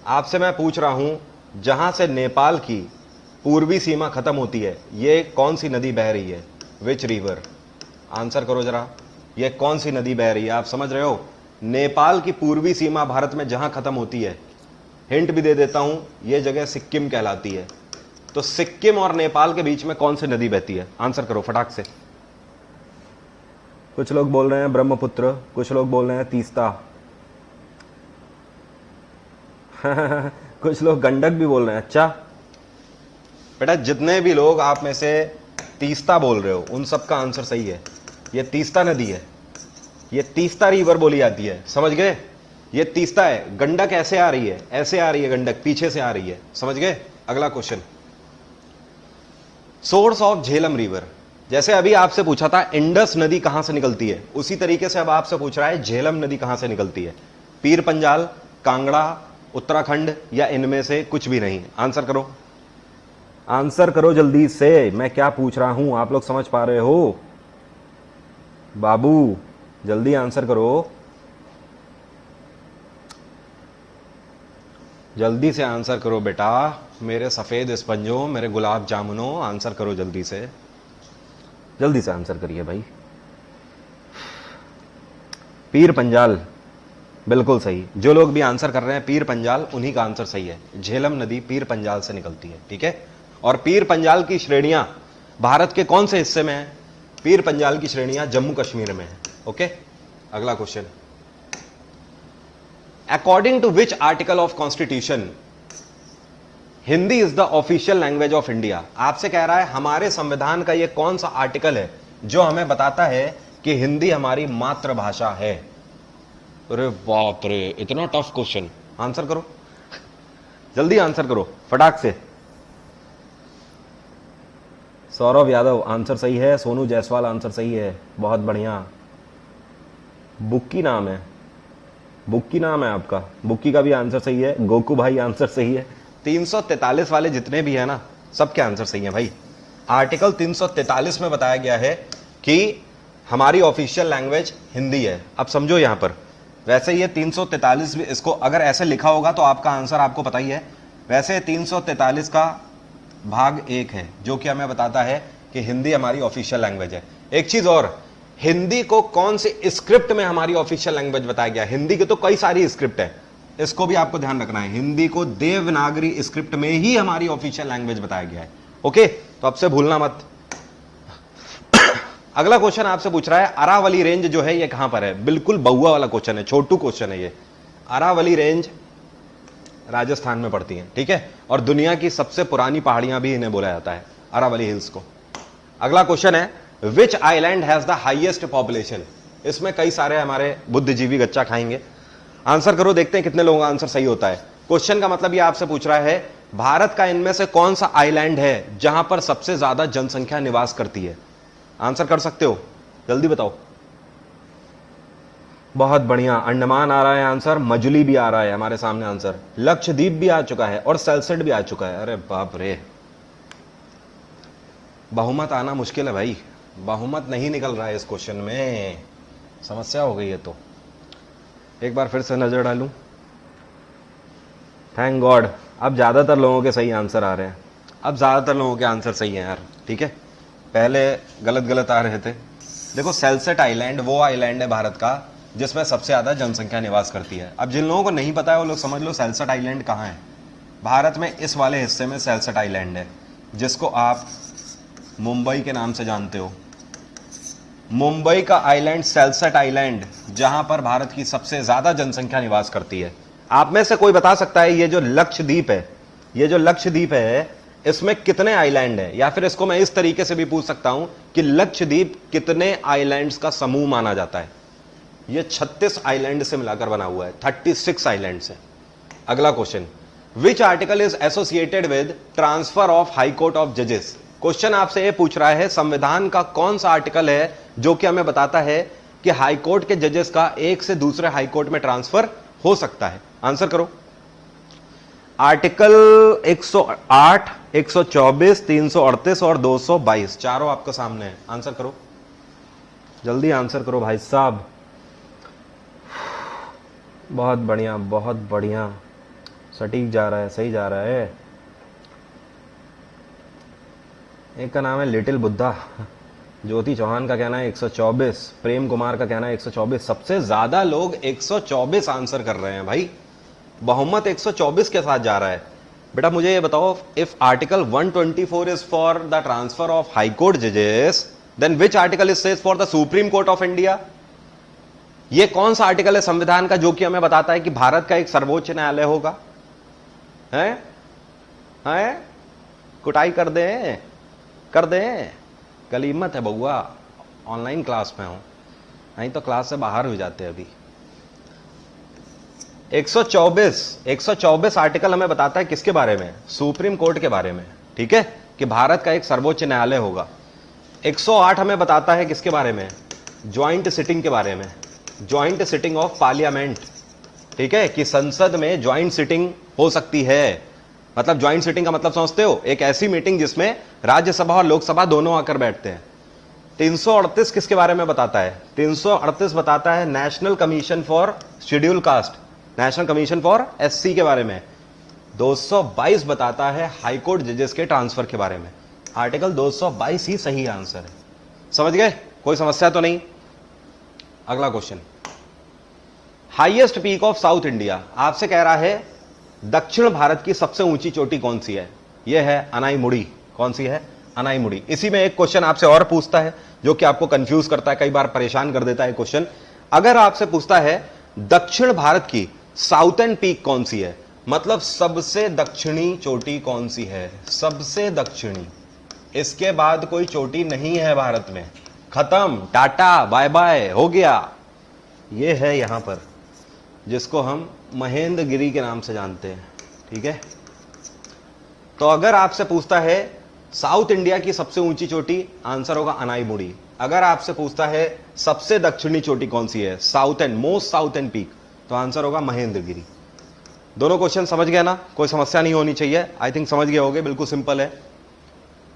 आपसे मैं पूछ रहा हूं, जहां से नेपाल की पूर्वी सीमा खत्म होती है, ये कौन सी नदी बह रही है? Which river? आंसर करो जरा, ये कौन सी नदी बह रही है, आप समझ रहे हो? नेपाल की पूर्वी सीमा भारत में जहां खत्म होती है, हिंट भी दे देता हूं, ये जगह सिक्किम कहलाती है। तो सिक्किम और नेपाल के बीच में कौन सी नदी बहती है? आंसर करो फटाक से। कुछ लोग बोल रहे हैं ब्रह्मपुत्र, कुछ लोग बोल रहे हैं तीस्ता कुछ लोग गंडक भी बोल रहे हैं। अच्छा बेटा, जितने भी लोग आप में से तीस्ता बोल रहे हो उन सबका आंसर सही है। ये तीस्ता नदी है, ये तीस्ता रिवर बोली जाती है, समझ गए? ये तीस्ता है। गंडक ऐसे आ रही है, ऐसे आ रही है, गंडक पीछे से आ रही है, समझ गए? अगला question, source of Jhelum river. जैसे अभी आपसे पूछा था इंडस नदी कहां से निकलती है, उसी तरीके से अब आपसे पूछ रहा है झेलम नदी कहां से निकलती है। पीर पंजाल, कांगड़ा, उत्तराखंड या इनमें से कुछ भी नहीं। आंसर करो, आंसर करो जल्दी से, मैं क्या पूछ रहा हूं आप लोग समझ पा रहे हो? बाबू जल्दी आंसर करो, जल्दी से आंसर करो बेटा, मेरे सफेद स्पंजों, मेरे गुलाब जामुनों, आंसर करो जल्दी से, जल्दी से आंसर करिए भाई। पीर पंजाल, बिल्कुल सही। जो लोग भी आंसर कर रहे हैं पीर पंजाल, उन्हीं का आंसर सही है। झेलम नदी पीर पंजाल से निकलती है, ठीक है? और पीर पंजाल की श्रेणियां भारत के कौन से हिस्से में है? पीर पंजाल की श्रेणियां जम्मू कश्मीर में है। ओके, अगला question, according to which article of constitution Hindi is the official language of India. आपसे कह रहा है हमारे संविधान का ये कौन सा आर्टिकल है जो हमें बताता है कि हिंदी हमारी मातृभाषा है? अरे बाप रे, इतना टफ क्वेश्चन। आंसर करो, जल्दी आंसर करो फटाक से। सौरभ यादव आंसर सही है, सोनू जायसवाल आंसर सही है, बहुत बढ़िया। बुक्की नाम है, बुक्की नाम है आपका, बुक्की का भी आंसर सही है। गोकू भाई आंसर सही है। 343 वाले जितने भी है ना, सबके आंसर सही है भाई। आर्टिकल 343 में बताया गया है कि हमारी ऑफिशियल लैंग्वेज हिंदी है। अब समझो यहां पर, वैसे ये 343 भी, इसको अगर ऐसे लिखा होगा तो आपका आंसर आपको पता ही है। वैसे 343 का भाग 1 है जो कि हमें बताता है कि हिंदी हमारी ऑफिशियल लैंग्वेज है। एक चीज और, हिंदी को कौन सी स्क्रिप्ट में हमारी ऑफिशियल लैंग्वेज बताया गया? हिंदी की तो कई सारी स्क्रिप्ट है, इसको भी आपको ध्यान रखना है। हिंदी को देवनागरी स्क्रिप्ट में ही हमारी ऑफिशियल लैंग्वेज बताया गया है। ओके, तो अब से भूलना मत। अगला क्वेश्चन आपसे पूछ रहा है अरावली रेंज जो है ये कहां पर है? बिल्कुल बहुआ वाला क्वेश्चन है, छोटू क्वेश्चन है ये। अरावली रेंज राजस्थान में पड़ती है, ठीक है? और दुनिया की सबसे पुरानी पहाड़ियां भी इन्हें बोला जाता है, अरावली हिल्स को। अगला क्वेश्चन है which island has the highest population? इसमें कई सारे हमारे बुद्धिजीवी गच्चा खाएंगे। आंसर करो, देखते हैं कितने लोगों का आंसर सही होता है। क्वेश्चन का मतलब ये आपसे पूछ रहा है भारत का इनमें से कौन सा आइलैंड है जहां पर सबसे ज्यादा जनसंख्या निवास करती है? आंसर कर सकते हो, जल्दी बताओ। बहुत बढ़िया, अंडमान आ रहा है आंसर, मजुली भी आ रहा है हमारे सामने आंसर, लक्षद्वीप भी आ चुका है और सेल्सेट भी आ चुका है। अरे बाप रे, बहुमत आना मुश्किल है भाई, बहुमत नहीं निकल रहा है इस क्वेश्चन में, समस्या हो गई है। तो एक बार फिर से नजर डालूं। थैंक गॉड, अब ज्यादातर लोगों के सही आंसर आ रहे हैं, अब ज्यादातर लोगों के आंसर सही हैं यार, ठीक है? पहले गलत गलत आ रहे थे। देखो, सेल्सेट आइलैंड वो आइलैंड है भारत का जिसमें सबसे ज्यादा जनसंख्या निवास करती है। अब जिन लोगों को नहीं पता है वो लोग समझ लो सेल्सेट आइलैंड कहाँ है। भारत में इस वाले हिस्से में सेल्सेट आइलैंड है, जिसको आप मुंबई के नाम से जानते हो। मुंबई का आइलैंड सेल्सेट आइलैंड, जहां पर भारत की सबसे ज्यादा जनसंख्या निवास करती है। आप में से कोई बता सकता है ये जो लक्षद्वीप है, ये जो लक्षद्वीप है, इसमें कितने आइलैंड है? या फिर इसको मैं इस तरीके से भी पूछ सकता हूं कि लक्षद्वीप कितने आइलैंड्स का समूह माना जाता है? ये 36 आइलैंड से मिलाकर बना हुआ है, 36 आइलैंड से। अगला question, which article is associated with transfer of high court of जजेस? क्वेश्चन आपसे ये पूछ रहा है संविधान का कौन सा आर्टिकल है जो कि हमें बताता है कि हाई कोर्ट के जजेस का एक से दूसरे हाई कोर्ट में ट्रांसफर हो सकता है? आंसर करो। आर्टिकल 108, 124, 338 और 222, चारों आपके सामने है। आंसर करो, जल्दी आंसर करो भाई साहब। बहुत बढ़िया, बहुत बढ़िया, सटीक जा रहा है, सही जा रहा है। एक का नाम है लिटिल बुद्धा, ज्योति चौहान का कहना है 124, प्रेम कुमार का कहना है 124। सबसे ज्यादा लोग 124 आंसर कर रहे हैं भाई, बहुमत 124 के साथ जा रहा है। बेटा मुझे ये बताओ, if article 124 is for the transfer of high court जजेस, then which article is says for the supreme court of India? ये कौन सा आर्टिकल है संविधान का जो कि हमें बताता है कि भारत का एक सर्वोच्च न्यायालय होगा? हैं कुटाई कर दें, गलीमत है बउआ, ऑनलाइन क्लास में हूं, नहीं तो क्लास से बाहर हो जाते अभी। 124 आर्टिकल हमें बताता है किसके बारे में? सुप्रीम कोर्ट के बारे में, ठीक है, कि भारत का एक सर्वोच्च न्यायालय होगा। 108 हमें बताता है किसके बारे में? ज्वाइंट सिटिंग के बारे में, ज्वाइंट सिटिंग ऑफ पार्लियामेंट, ठीक है, कि संसद में ज्वाइंट सिटिंग हो सकती है। मतलब ज्वाइंट सिटिंग का मतलब समझते हो? एक ऐसी मीटिंग जिसमें राज्यसभा और लोकसभा दोनों आकर बैठते हैं। 338 किसके बारे में बताता है? 338 बताता है national commission for schedule caste, national commission for SC के बारे में। 222 बताता है हाईकोर्ट जजेस के ट्रांसफर के बारे में। आर्टिकल 222 ही सही आंसर है। समझ गए? कोई समस्या तो नहीं? अगला question, highest peak of south India. आपसे कह रहा है दक्षिण भारत की सबसे ऊंची चोटी कौन सी है? यह है अनाईमुड़ी। कौन सी है? अनाईमुड़ी। इसी में एक क्वेश्चन आपसे और पूछता है जो कि आपको कंफ्यूज करता है, कई बार परेशान कर देता है क्वेश्चन। अगर आपसे पूछता है दक्षिण भारत की साउथर्न पीक कौन सी है, मतलब सबसे दक्षिणी चोटी कौन सी है? सबसे दक्षिणी, इसके बाद कोई चोटी नहीं है भारत में, खत्म, टाटा बाय बाय, हो गया। यह है यहां पर, जिसको हम महेंद्रगिरी के नाम से जानते हैं, ठीक है। तो अगर आपसे पूछता है साउथ इंडिया की सबसे ऊंची चोटी, आंसर होगा अनाईमुड़ी। अगर आपसे पूछता है सबसे दक्षिणी चोटी कौन सी है, साउथर्न, मोस्ट साउथर्न पीक, तो आंसर होगा महेंद्रगिरी। दोनों क्वेश्चन समझ गए ना? कोई समस्या नहीं होनी चाहिए। आई थिंक समझ गए होगे, बिल्कुल सिंपल है।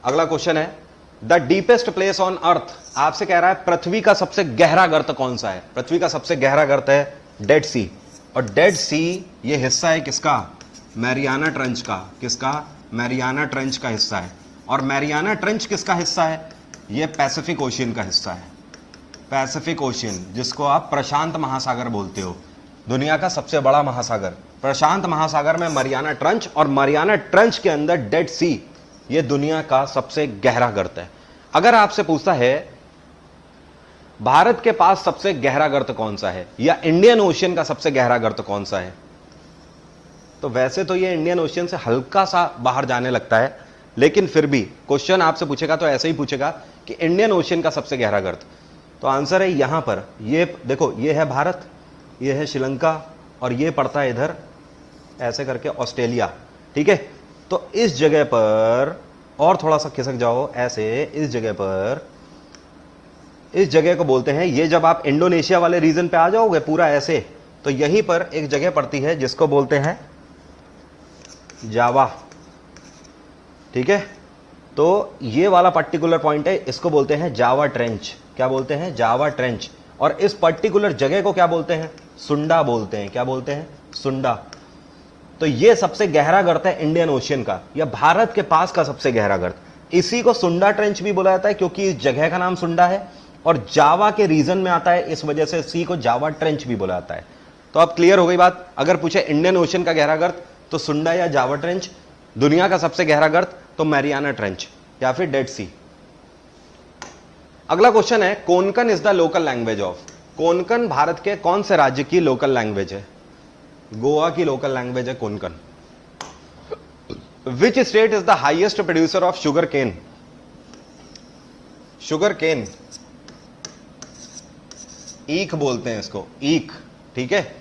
अगला क्वेश्चन है the deepest place on earth. आपसे कह रहा है पृथ्वी का सबसे गहरा गर्त कौन सा है? पृथ्वी का सबसे गहरा गर्त है डेड सी। और डेड सी ये हिस्सा है किसका? मैरियाना ट्रेंच का। किसका? मैरियाना ट्रेंच का हिस्सा है। और मैरियाना ट्रेंच किसका हिस्सा है? ये पैसिफिक ओशियन का हिस्सा है। पैसिफिक ओशियन, जिसको आप प्रशांत महासागर बोलते हो, दुनिया का सबसे बड़ा महासागर। प्रशांत महासागर में मरियाना ट्रेंच, और मरियाना ट्रेंच के अंदर डेड सी, ये दुनिया का सबसे गहरा गर्त है। अगर आपसे पूछता है भारत के पास सबसे गहरा गर्त कौन सा है, या इंडियन ओशियन का सबसे गहरा गर्त कौन सा है, तो वैसे तो ये इंडियन ओशियन से हल्का सा बाहर जाने लगता है, लेकिन फिर भी क्वेश्चन आपसे पूछेगा तो ऐसे ही पूछेगा कि इंडियन ओशियन का सबसे गहरा गर्त। तो आंसर है यहां पर, ये देखो, ये है भारत, ये है श्रीलंका, और ये पड़ता है इधर ऐसे करके ऑस्ट्रेलिया, ठीक है। तो इस जगह पर, और थोड़ा सा खिसक जाओ ऐसे, इस जगह पर, इस जगह को बोलते हैं, ये जब आप इंडोनेशिया वाले रीजन पे आ जाओगे पूरा ऐसे, तो यहीं पर एक जगह पड़ती है जिसको बोलते हैं जावा, ठीक है। तो ये वाला पर्टिकुलर पॉइंट है, इसको बोलते हैं जावा ट्रेंच। क्या बोलते हैं? Java trench. और इस पर्टिकुलर जगह को क्या बोलते हैं? सुंडा बोलते हैं। क्या बोलते हैं? सुंडा। तो ये सबसे गहरा गर्त है इंडियन ओशियन का, या भारत के पास का सबसे गहरा गर्त। इसी को सुंडा ट्रेंच भी बोला जाता है क्योंकि इस जगह का नाम सुंडा है और जावा के रीजन में आता है, इस वजह से इसी को जावा ट्रेंच भी बोला जाता है। तो अब क्लियर हो गई बात। अगर पूछे इंडियन ओशियन का गहरा गर्त तो सुंडा या जावा ट्रेंच, दुनिया का सबसे गहरा गर्त तो मैरियाना ट्रेंच या फिर डेड सी। अगला क्वेश्चन है Konkan is the local language of. Konkan Bharat के कौन से राज्य की लोकल लैंग्वेज है? गोवा की लोकल लैंग्वेज है Konkan. Which state is the highest producer of sugar cane? Sugar cane, ईख बोलते हैं इसको, ईख, ठीक है,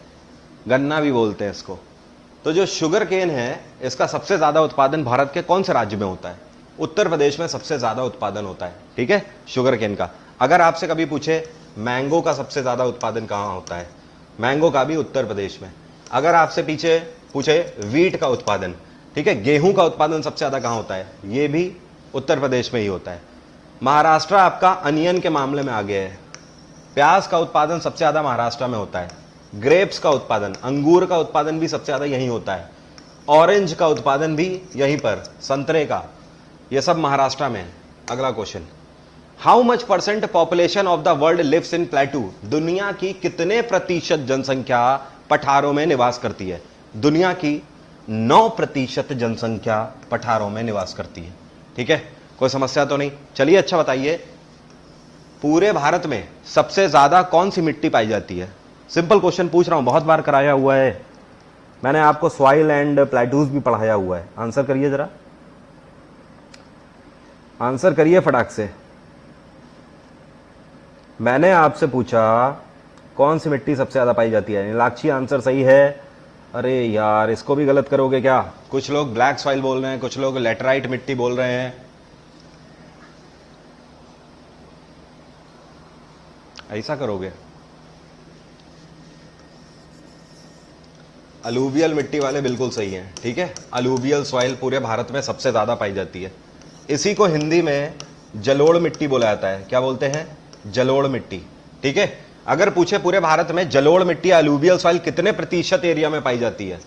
गन्ना भी बोलते हैं इसको। तो जो शुगर केन है, इसका सबसे ज्यादा उत्पादन भारत के कौन से राज्य में होता है? उत्तर प्रदेश में सबसे ज्यादा उत्पादन होता है, ठीक है, शुगर केन का। अगर आपसे कभी पूछे मैंगो का सबसे ज्यादा उत्पादन कहां होता है, मैंगो का भी उत्तर प्रदेश में। अगर आपसे पीछे पूछे वीट का उत्पादन, ठीक है, गेहूं का उत्पादन सबसे ज्यादा कहां होता है, ये भी उत्तर प्रदेश में ही होता है। महाराष्ट्र आपका अनियन के मामले में आगे है, प्याज का उत्पादन सबसे ज्यादा महाराष्ट्र में होता है। ग्रेप्स का उत्पादन, अंगूर का उत्पादन भी सबसे ज्यादा यहीं होता है। ऑरेंज का उत्पादन भी यहीं पर, संतरे का, यह सब महाराष्ट्र में है। अगला question, how much percent population of the world lives in plateau? दुनिया की कितने प्रतिशत जनसंख्या पठारों में निवास करती है? दुनिया की 9% जनसंख्या पठारों में निवास करती है। ठीक है, कोई समस्या तो नहीं? चलिए अच्छा बताइए, पूरे भारत में सबसे ज्यादा कौन सी मिट्टी पाई जाती है? सिंपल क्वेश्चन पूछ रहा हूं, बहुत बार कराया हुआ है मैंने आपको, सॉइल एंड प्लेटूज भी पढ़ाया हुआ है। आंसर करिए जरा, आंसर करिए फटाक से। मैंने आपसे पूछा कौन सी मिट्टी सबसे ज्यादा पाई जाती है। नीलाक्षी आंसर सही है। अरे यार, इसको भी गलत करोगे क्या? कुछ लोग ब्लैक सॉइल बोल रहे हैं, कुछ लोग लेटराइट मिट्टी बोल रहे हैं। ऐसा करोगे? अलूवियल मिट्टी वाले बिल्कुल सही हैं। ठीक है, अलूवियल सॉइल पूरे भारत में सबसे ज्यादा पाई जाती है। इसी को हिंदी में जलोढ़ मिट्टी बोला जाता है। क्या बोलते हैं? जलोढ़ मिट्टी। ठीक है, अगर पूछे पूरे भारत में जलोढ़ मिट्टी अलूवियल सॉइल कितने प्रतिशत एरिया में पाई जाती है?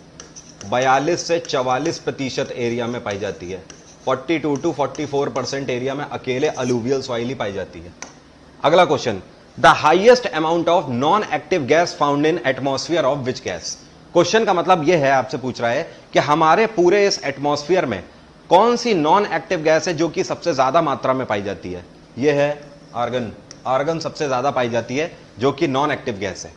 42 से 44% एरिया में पाई जाती है। 42 to 44% एरिया में अकेले अलूवियल सॉइल ही पाई जाती है। अगला question, the highest amount of non active gas found in atmosphere of which gas? Question का मतलब यह है, आपसे पूछ रहा है कि हमारे पूरे इस एटमॉस्फेयर में कौन सी नॉन एक्टिव गैस है जो कि सबसे ज्यादा मात्रा में पाई जाती है? यह है आर्गन। आर्गन सबसे ज्यादा पाई जाती है जो कि नॉन एक्टिव गैस है।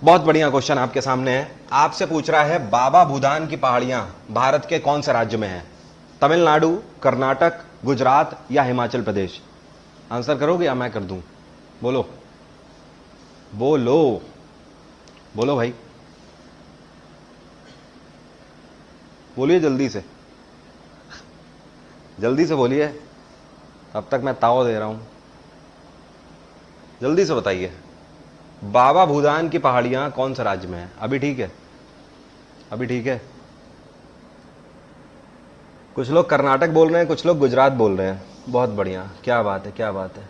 बहुत बढ़िया क्वेश्चन आपके सामने है। आपसे पूछ रहा है बाबा भूदान की पहाड़ियां भारत के कौन से राज्य में है? तमिलनाडु, कर्नाटक, गुजरात या हिमाचल प्रदेश? आंसर करोगे या मैं कर दूं? बोलो बोलो बोलो भाई, बोलिए जल्दी से, जल्दी से बोलिए, अब तक मैं ताव दे रहा हूं। जल्दी से बताइए, बाबा भूदान की पहाड़ियां कौन से राज्य में है? अभी ठीक है, अभी ठीक है। कुछ लोग कर्नाटक बोल रहे हैं, कुछ लोग गुजरात बोल रहे हैं। बहुत बढ़िया, क्या बात है, क्या बात है।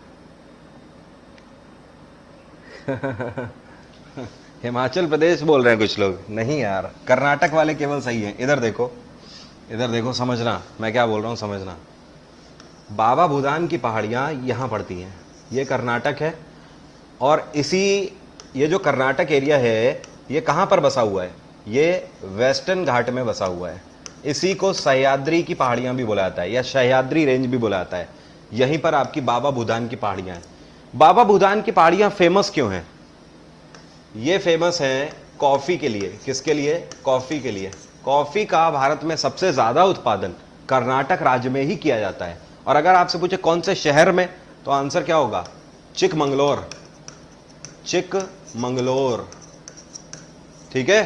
हिमाचल प्रदेश बोल रहे हैं कुछ लोग। नहीं यार, कर्नाटक वाले केवल सही हैं। इधर देखो, इधर देखो, समझना मैं क्या बोल रहा हूं, समझना। बाबा भूदान की पहाड़ियां यहां पड़ती हैं, ये कर्नाटक है। और इसी ये जो कर्नाटक एरिया है ये कहां पर बसा हुआ है? ये वेस्टर्न घाट में बसा हुआ है। इसी को सह्याद्री की पहाड़ियां भी बोला जाता है या सह्याद्री रेंज भी बोला जाता है। यहीं पर आपकी बाबा भूदान की पहाड़ियां हैं। बाबा भूदान की पहाड़ियां फेमस क्यों हैं? ये फेमस हैं कॉफी के लिए। किसके लिए? कॉफी के लिए। कॉफी का भारत में सबसे ज्यादा उत्पादन कर्नाटक राज्य में ही किया जाता है। और अगर आपसे पूछे कौन से शहर में, तो आंसर क्या होगा? चिकमंगलोर। चिकमंगलोर। ठीक है,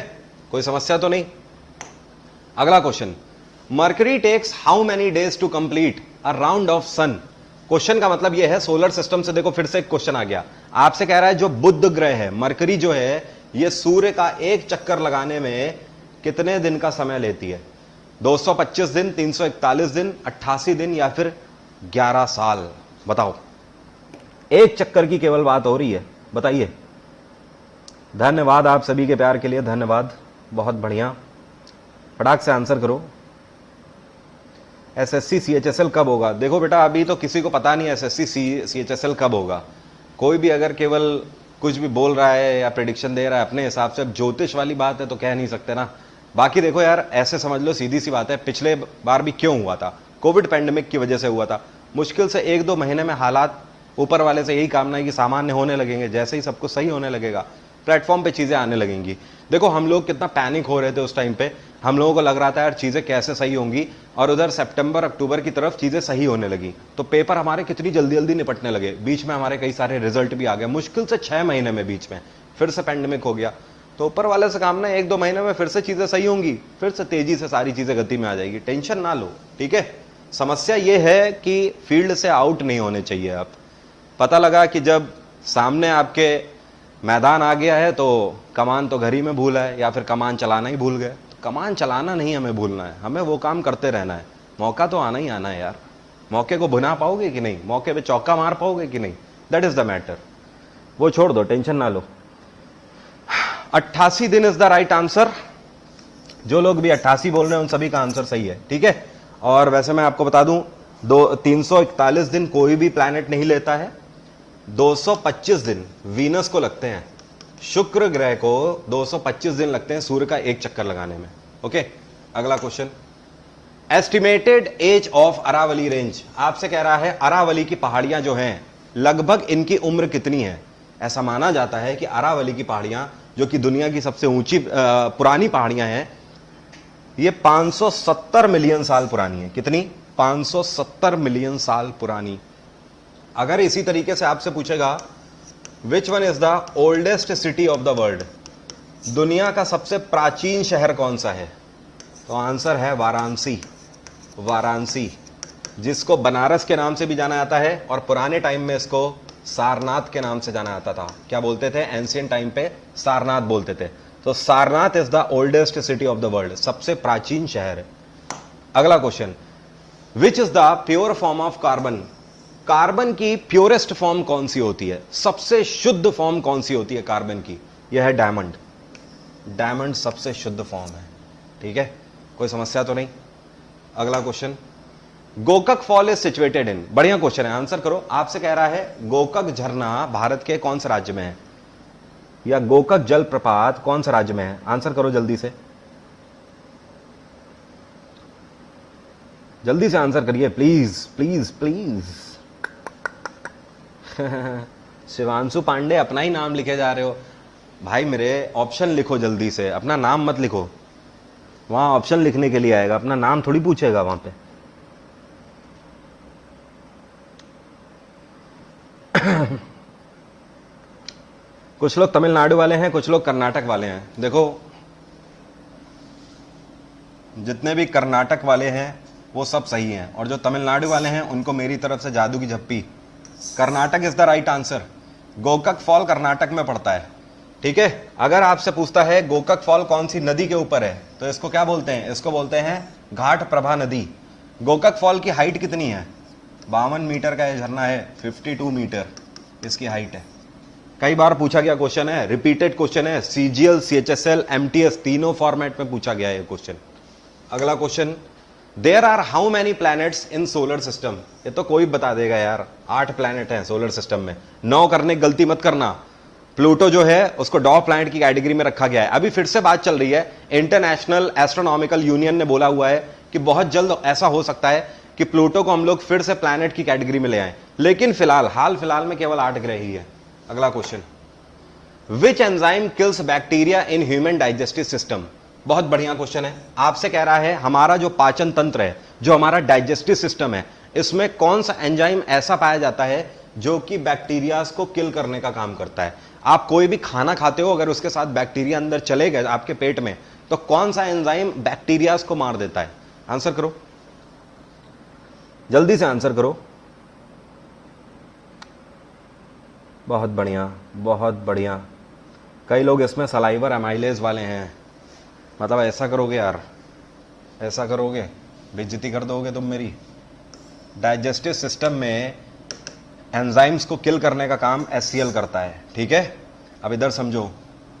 कोई समस्या तो नहीं? अगला question, mercury takes how many days to complete a round of sun? Question का मतलब यह है, सोलर सिस्टम से देखो फिर से एक क्वेश्चन आ गया। आपसे कह रहा है जो बुध ग्रह है, मरकरी जो है, ये सूर्य का एक चक्कर लगाने में कितने दिन का समय लेती है? 225 दिन, 341 दिन, 88 दिन या फिर 11 साल? बताओ, एक चक्कर की केवल बात हो रही है, बताइए। धन्यवाद आप सभी के प्यार के लिए, धन्यवाद, बहुत बढ़िया। फटाक से आंसर करो। एसएससी सीएचएसएल कब होगा? देखो बेटा, अभी तो किसी को पता नहीं एसएससी सीएचएसएल कब होगा। कोई भी अगर केवल कुछ भी बोल रहा है या प्रेडिक्शन दे रहा है अपने हिसाब से, अब ज्योतिष वाली बात है तो कह नहीं सकते ना। बाकी देखो यार, ऐसे समझ लो, सीधी सी बात है, पिछले बार भी क्यों हुआ था? कोविड पैंडेमिक की वजह से हुआ था। मुश्किल से 1-2 महीने में हालात, ऊपर वाले से यही कामना है कि सामान्य होने लगेंगे। जैसे ही सब कुछ सही होने लगेगा, प्लेटफॉर्म पे चीजें आने लगेंगी। देखो हम लोग कितना पैनिक हो रहे थे उस टाइम पे, हम लोगों को लग रहा था यार चीजें कैसे सही होंगी, और उधर सितंबर अक्टूबर की तरफ चीजें सही होने लगी, तो पेपर हमारे कितनी जल्दी जल्दी निपटने लगे। बीच में हमारे कई सारे रिजल्ट भी आ गए, मुश्किल से 6 महीने में बीच में फिर से पैंडेमिक हो गया। तो ऊपर वाले से कामना 1-2 महीने में फिर से चीजें सही होंगी, फिर से तेजी से सारी चीजें गति में आ जाएगी। टेंशन ना लो, ठीक है। समस्या यह है कि फील्ड से आउट नहीं होने चाहिए आप। पता लगा कि जब सामने आपके मैदान आ गया है तो कमान तो घर ही में भूला है, या फिर कमान चलाना ही भूल गए। तो कमान चलाना नहीं हमें भूलना है, हमें वो काम करते रहना है। मौका तो आना ही आना है यार। मौके को भुना पाओगे कि नहीं, मौके पे चौका मार पाओगे कि नहीं, दैट इज द मैटर। वो छोड़ दो, टेंशन ना लो। 88 दिन इज द राइट आंसर। जो लोग भी 88 बोल रहे हैं उन सभी का आंसर सही है, ठीक है। और वैसे मैं आपको बता दूं, 341 दिन कोई भी प्लैनेट नहीं लेता है, 225 दिन वीनस को लगते हैं, शुक्र ग्रह को 225 दिन लगते हैं सूर्य का एक चक्कर लगाने में। ओके, अगला question, estimated age of Aravalli range, आपसे कह रहा है अरावली की पहाड़ियां जो हैं लगभग इनकी उम्र कितनी है। ऐसा माना जाता है कि अरावली की पहाड़ियां जो कि दुनिया की सबसे ऊंची पुरानी पहाड़ियां हैं, ये 570 मिलियन साल पुरानी है। कितनी? 570 मिलियन साल पुरानी। अगर इसी तरीके से आपसे पूछेगा विच one is the oldest city of the world, दुनिया का सबसे प्राचीन शहर कौन सा है, तो आंसर है वाराणसी। वाराणसी, जिसको बनारस के नाम से भी जाना जाता है और पुराने टाइम में इसको सारनाथ के नाम से जाना जाता था। क्या बोलते थे? एंशिएंट टाइम पे सारनाथ बोलते थे। तो Sarnath is the oldest city of the world, सबसे प्राचीन शहर है। अगला question, which is the pure form of carbon, carbon की प्योरेस्ट फॉर्म कौन सी होती है, सबसे शुद्ध फॉर्म कौन सी होती है कार्बन की? यह है डायमंड। डायमंड सबसे शुद्ध फॉर्म है। ठीक है, कोई समस्या तो नहीं। अगला question, Gokak fall is situated इन, बढ़िया क्वेश्चन है, आंसर करो। आपसे कह रहा है गोकक झरना भारत के कौन से राज्य में है, या गोकक जलप्रपात कौन से राज्य में है, आंसर करो जल्दी से, जल्दी से आंसर करिए please please please. Shivanshu Pandey अपना ही नाम लिखे जा रहे हो भाई, मेरे ऑप्शन लिखो जल्दी से, अपना नाम मत लिखो, वहां ऑप्शन लिखने के लिए आएगा, अपना नाम थोड़ी पूछेगा वहां पे। कुछ लोग तमिलनाडु वाले हैं, कुछ लोग कर्नाटक वाले हैं। देखो, जितने भी कर्नाटक वाले हैं वो सब सही हैं, और जो तमिलनाडु वाले हैं उनको मेरी तरफ से जादू की झप्पी। Karnataka is the right answer. Gokak fall Karnataka में पड़ता है। ठीक है, अगर आपसे पूछता है गोकक फॉल कौन सी नदी के ऊपर है, तो इसको क्या बोलते हैं? इसको बोलते हैं घाट प्रभा नदी। गोकक फॉल की हाइट कितनी है? 52 मीटर का यह झरना है, 52 मीटर इसकी हाइट है। कई बार पूछा गया क्वेश्चन है, रिपीटेड क्वेश्चन है, सीजीएल, सीएचएसएल, एमटीएस तीनों फॉर्मेट में पूछा गया है क्वेश्चन। अगला question, there are how many planets in solar system, ये तो कोई बता देगा यार, 8 प्लैनेट हैं सोलर सिस्टम में। 9 करने की गलती मत करना, प्लूटो जो है उसको डॉर्फ प्लैनेट की कैटेगरी में रखा गया है। अभी फिर से बात चल रही है, इंटरनेशनल एस्ट्रोनॉमिकल यूनियन ने बोला हुआ है कि बहुत जल्द ऐसा हो सकता है कि प्लूटो को हम लोग फिर से प्लैनेट की कैटेगरी में ले आए, लेकिन फिलहाल हाल फिलहाल में केवल 8 ग्रह ही है। अगला question, which enzyme kills bacteria in human digestive system, बहुत बढ़िया क्वेश्चन है। आपसे कह रहा है हमारा जो पाचन तंत्र है, जो हमारा डाइजेस्टिव सिस्टम है, इसमें कौन सा एंजाइम ऐसा पाया जाता है जो कि बैक्टीरियाज को किल करने का काम करता है। आप कोई भी खाना खाते हो, अगर उसके साथ बैक्टीरिया अंदर चले गए आपके पेट में, तो कौन सा एंजाइम बैक्टीरियाज को मार देता है? आंसर करो, जल्दी से आंसर करो। बहुत बढ़िया, बहुत बढ़िया। कई लोग इसमें सलाइवर एमाइलेज वाले हैं, मतलब ऐसा करोगे यार, ऐसा करोगे बेइज्जती कर दोगे तुम मेरी। डाइजेस्टिव सिस्टम में एंजाइम्स को किल करने का काम HCl करता है। ठीक है, अब इधर समझो,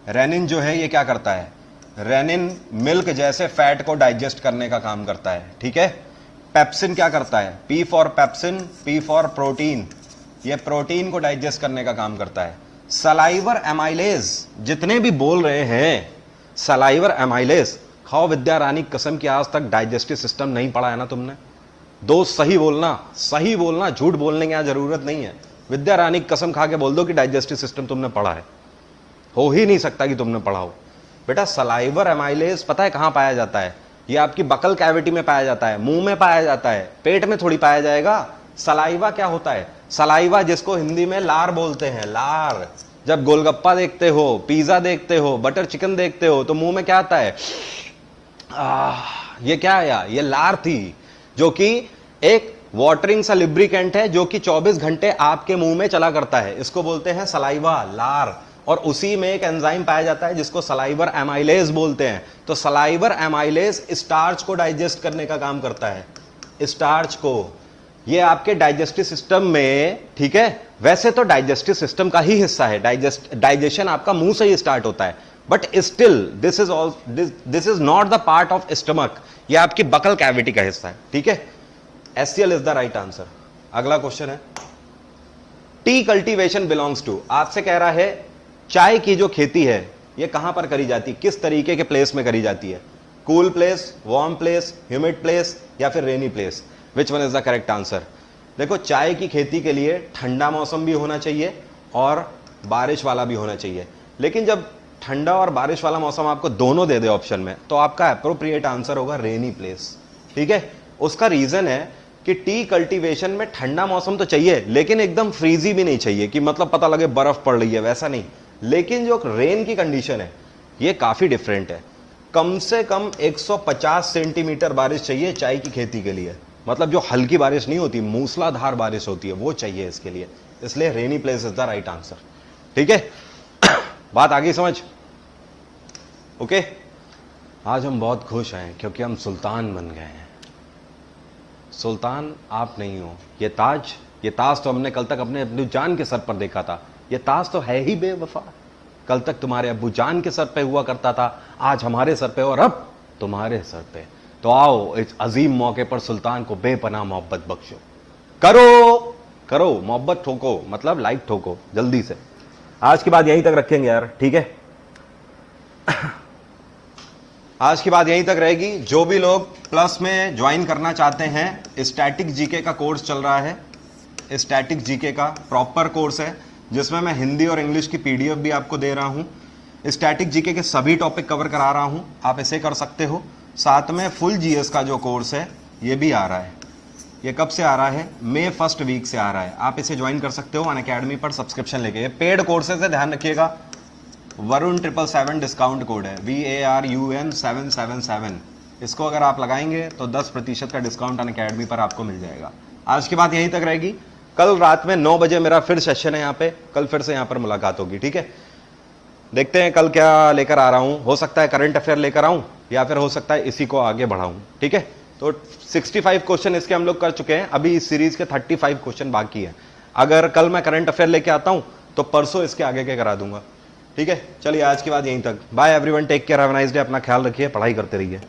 रेनिन जो है ये क्या करता है? रेनिन मिल्क जैसे फैट को डाइजेस्ट करने का काम करता है। ठीक है, पेप्सिन क्या करता है? P for pepsin, P for protein, ये प्रोटीन को डाइजेस्ट करने का काम करता है। सलाइवर एमाइलेज, जितने भी बोल रहे हैं सलाइवर एमाइलेज, खाओ विद्या रानी कसम की, आज तक डाइजेस्टिव सिस्टम नहीं पढ़ा है ना तुमने। दोस्त सही बोलना, सही बोलना, झूठ बोलने की यहाँ जरूरत नहीं है। विद्या रानी कसम खा के बोल दो कि डाइजेस्टिव सिस्टम तुमने पढ़ा है, हो ही नहीं सकता कि तुमने पढ़ा हो। बेटा सलाइवर एमाइलेज पता है कहाँ पाया जाता है? ये आपकी बकल कैविटी में पाया जाता है, मुंह में पाया जाता है, पेट में थोड़ी पाया जाएगा। सलाइवा क्या होता है? सलाइवा जिसको हिंदी में लार बोलते हैं, लार। जब गोलगप्पा देखते हो, पिज्जा देखते हो, बटर चिकन देखते हो, तो मुंह में क्या आता है? ये क्या आया? ये लार थी, जो कि एक वाटरिंग सा लिब्रिकेंट है, जो कि 24 घंटे आपके मुंह में चला करता है। इसको बोलते हैं सलाइवा, लार। और उसी में एक एंजाइम पाया जाता है जिसको सलाइवर एमाइलेज बोलते हैं। तो सलाइवर एमाइलेज स्टार्च को डाइजेस्ट करने का काम करता है, स्टार्च को। ये आपके डाइजेस्टिव सिस्टम में, ठीक है, वैसे तो डाइजेस्टिव सिस्टम का ही हिस्सा है, डाइजेशन आपका मुंह से ही स्टार्ट होता है, but still this is not the part of stomach, ये आपकी बकल कैविटी का हिस्सा है। ठीक है, HCl is the right answer. अगला क्वेश्चन है, टी कल्टीवेशन बिलोंग्स टू, आपसे कह रहा है चाय की जो खेती है ये कहां पर करी जाती है, किस तरीके के प्लेस में करी जाती है, cool place, warm place, humid place या फिर rainy place, which one is the correct answer. देखो चाय की खेती के लिए ठंडा मौसम भी होना चाहिए और बारिश वाला भी होना चाहिए, लेकिन जब ठंडा और बारिश वाला मौसम आपको दोनों दे दे ऑप्शन में तो आपका अप्रोप्रिएट आंसर होगा रेनी प्लेस। ठीक है, उसका रीजन है कि टी कल्टीवेशन में ठंडा मौसम तो चाहिए लेकिन एकदम फ्रीजी भी नहीं चाहिए कि मतलब पता लगे बर्फ पड़ रही है, वैसा नहीं। लेकिन जो रेन की कंडीशन है ये काफी डिफरेंट है, कम से कम 150 सेंटीमीटर बारिश चाहिए चाय की खेती के लिए, मतलब जो हल्की बारिश नहीं होती, मूसलाधार बारिश होती है वो चाहिए इसके लिए, इसलिए rainy place is the right answer. ठीक है, बात आ गई समझ? ओके, आज हम बहुत खुश हैं क्योंकि हम सुल्तान बन गए हैं। सुल्तान आप नहीं हो, ये ताज तो हमने कल तक अपने अब्बू जान के सर पर देखा था, ये ताज तो है ही बेवफा। कल तक तुम्हारे अब्बू जान के सर पे हुआ करता था, आज हमारे सर पे और अब तुम्हारे सर पे। तो आओ इस अजीम मौके पर सुल्तान को बेपनाह मोहब्बत बख्शो। करो करो मोहब्बत ठोको, मतलब लाइक ठोको जल्दी से। आज की बात यहीं तक रखेंगे यार, ठीक है? आज की बात यहीं तक रहेगी। जो भी लोग प्लस में ज्वाइन करना चाहते हैं, स्टैटिक जीके का कोर्स चल रहा है, स्टैटिक जीके का प्रॉपर कोर्स है जिसमें मैं हिंदी और इंग्लिश की पीडीएफ भी आपको दे रहा हूं। स्टैटिक जीके के सभी टॉपिक कवर करा रहा हूं, आप इसे कर सकते हो। साथ में फुल जीएस का जो कोर्स है ये भी आ रहा है। ये कब से आ रहा है? मई 1 वीक से आ रहा है। आप इसे ज्वाइन कर सकते हो अनअकैडमी पर सब्सक्रिप्शन लेके। ये पेड कोर्सेज है, ध्यान रखिएगा। वरुण 777 डिस्काउंट कोड है, VARUN 777। इसको अगर आप लगाएंगे तो 10% का डिस्काउंट अनअकैडमी पर आपको मिल जाएगा। आज की बात यहीं तक रहेगी। कल रात में 9 बजे मेरा फिर सेशन है यहाँ पे, कल फिर से यहाँ पर मुलाकात होगी, ठीक है? देखते हैं कल क्या लेकर आ रहा हूँ। हो सकता है करंट अफेयर लेकर आऊँ या फिर हो सकता है इसी को आगे बढ़ाऊँ, ठीक है? तो 65 क्वेश्चन इसके हम लोग कर चुके हैं, अभी इस सीरीज के 35 क्वेश्चन बाकी है। अगर कल मैं करंट अफेयर लेके आता हूँ तो परसों इसके आगे के करा दूंगा, ठीक है? चलिए आज की बात यहीं तक। Bye everyone, take care, have a nice day. अपना ख्याल रखिए, पढ़ाई करते रहिए।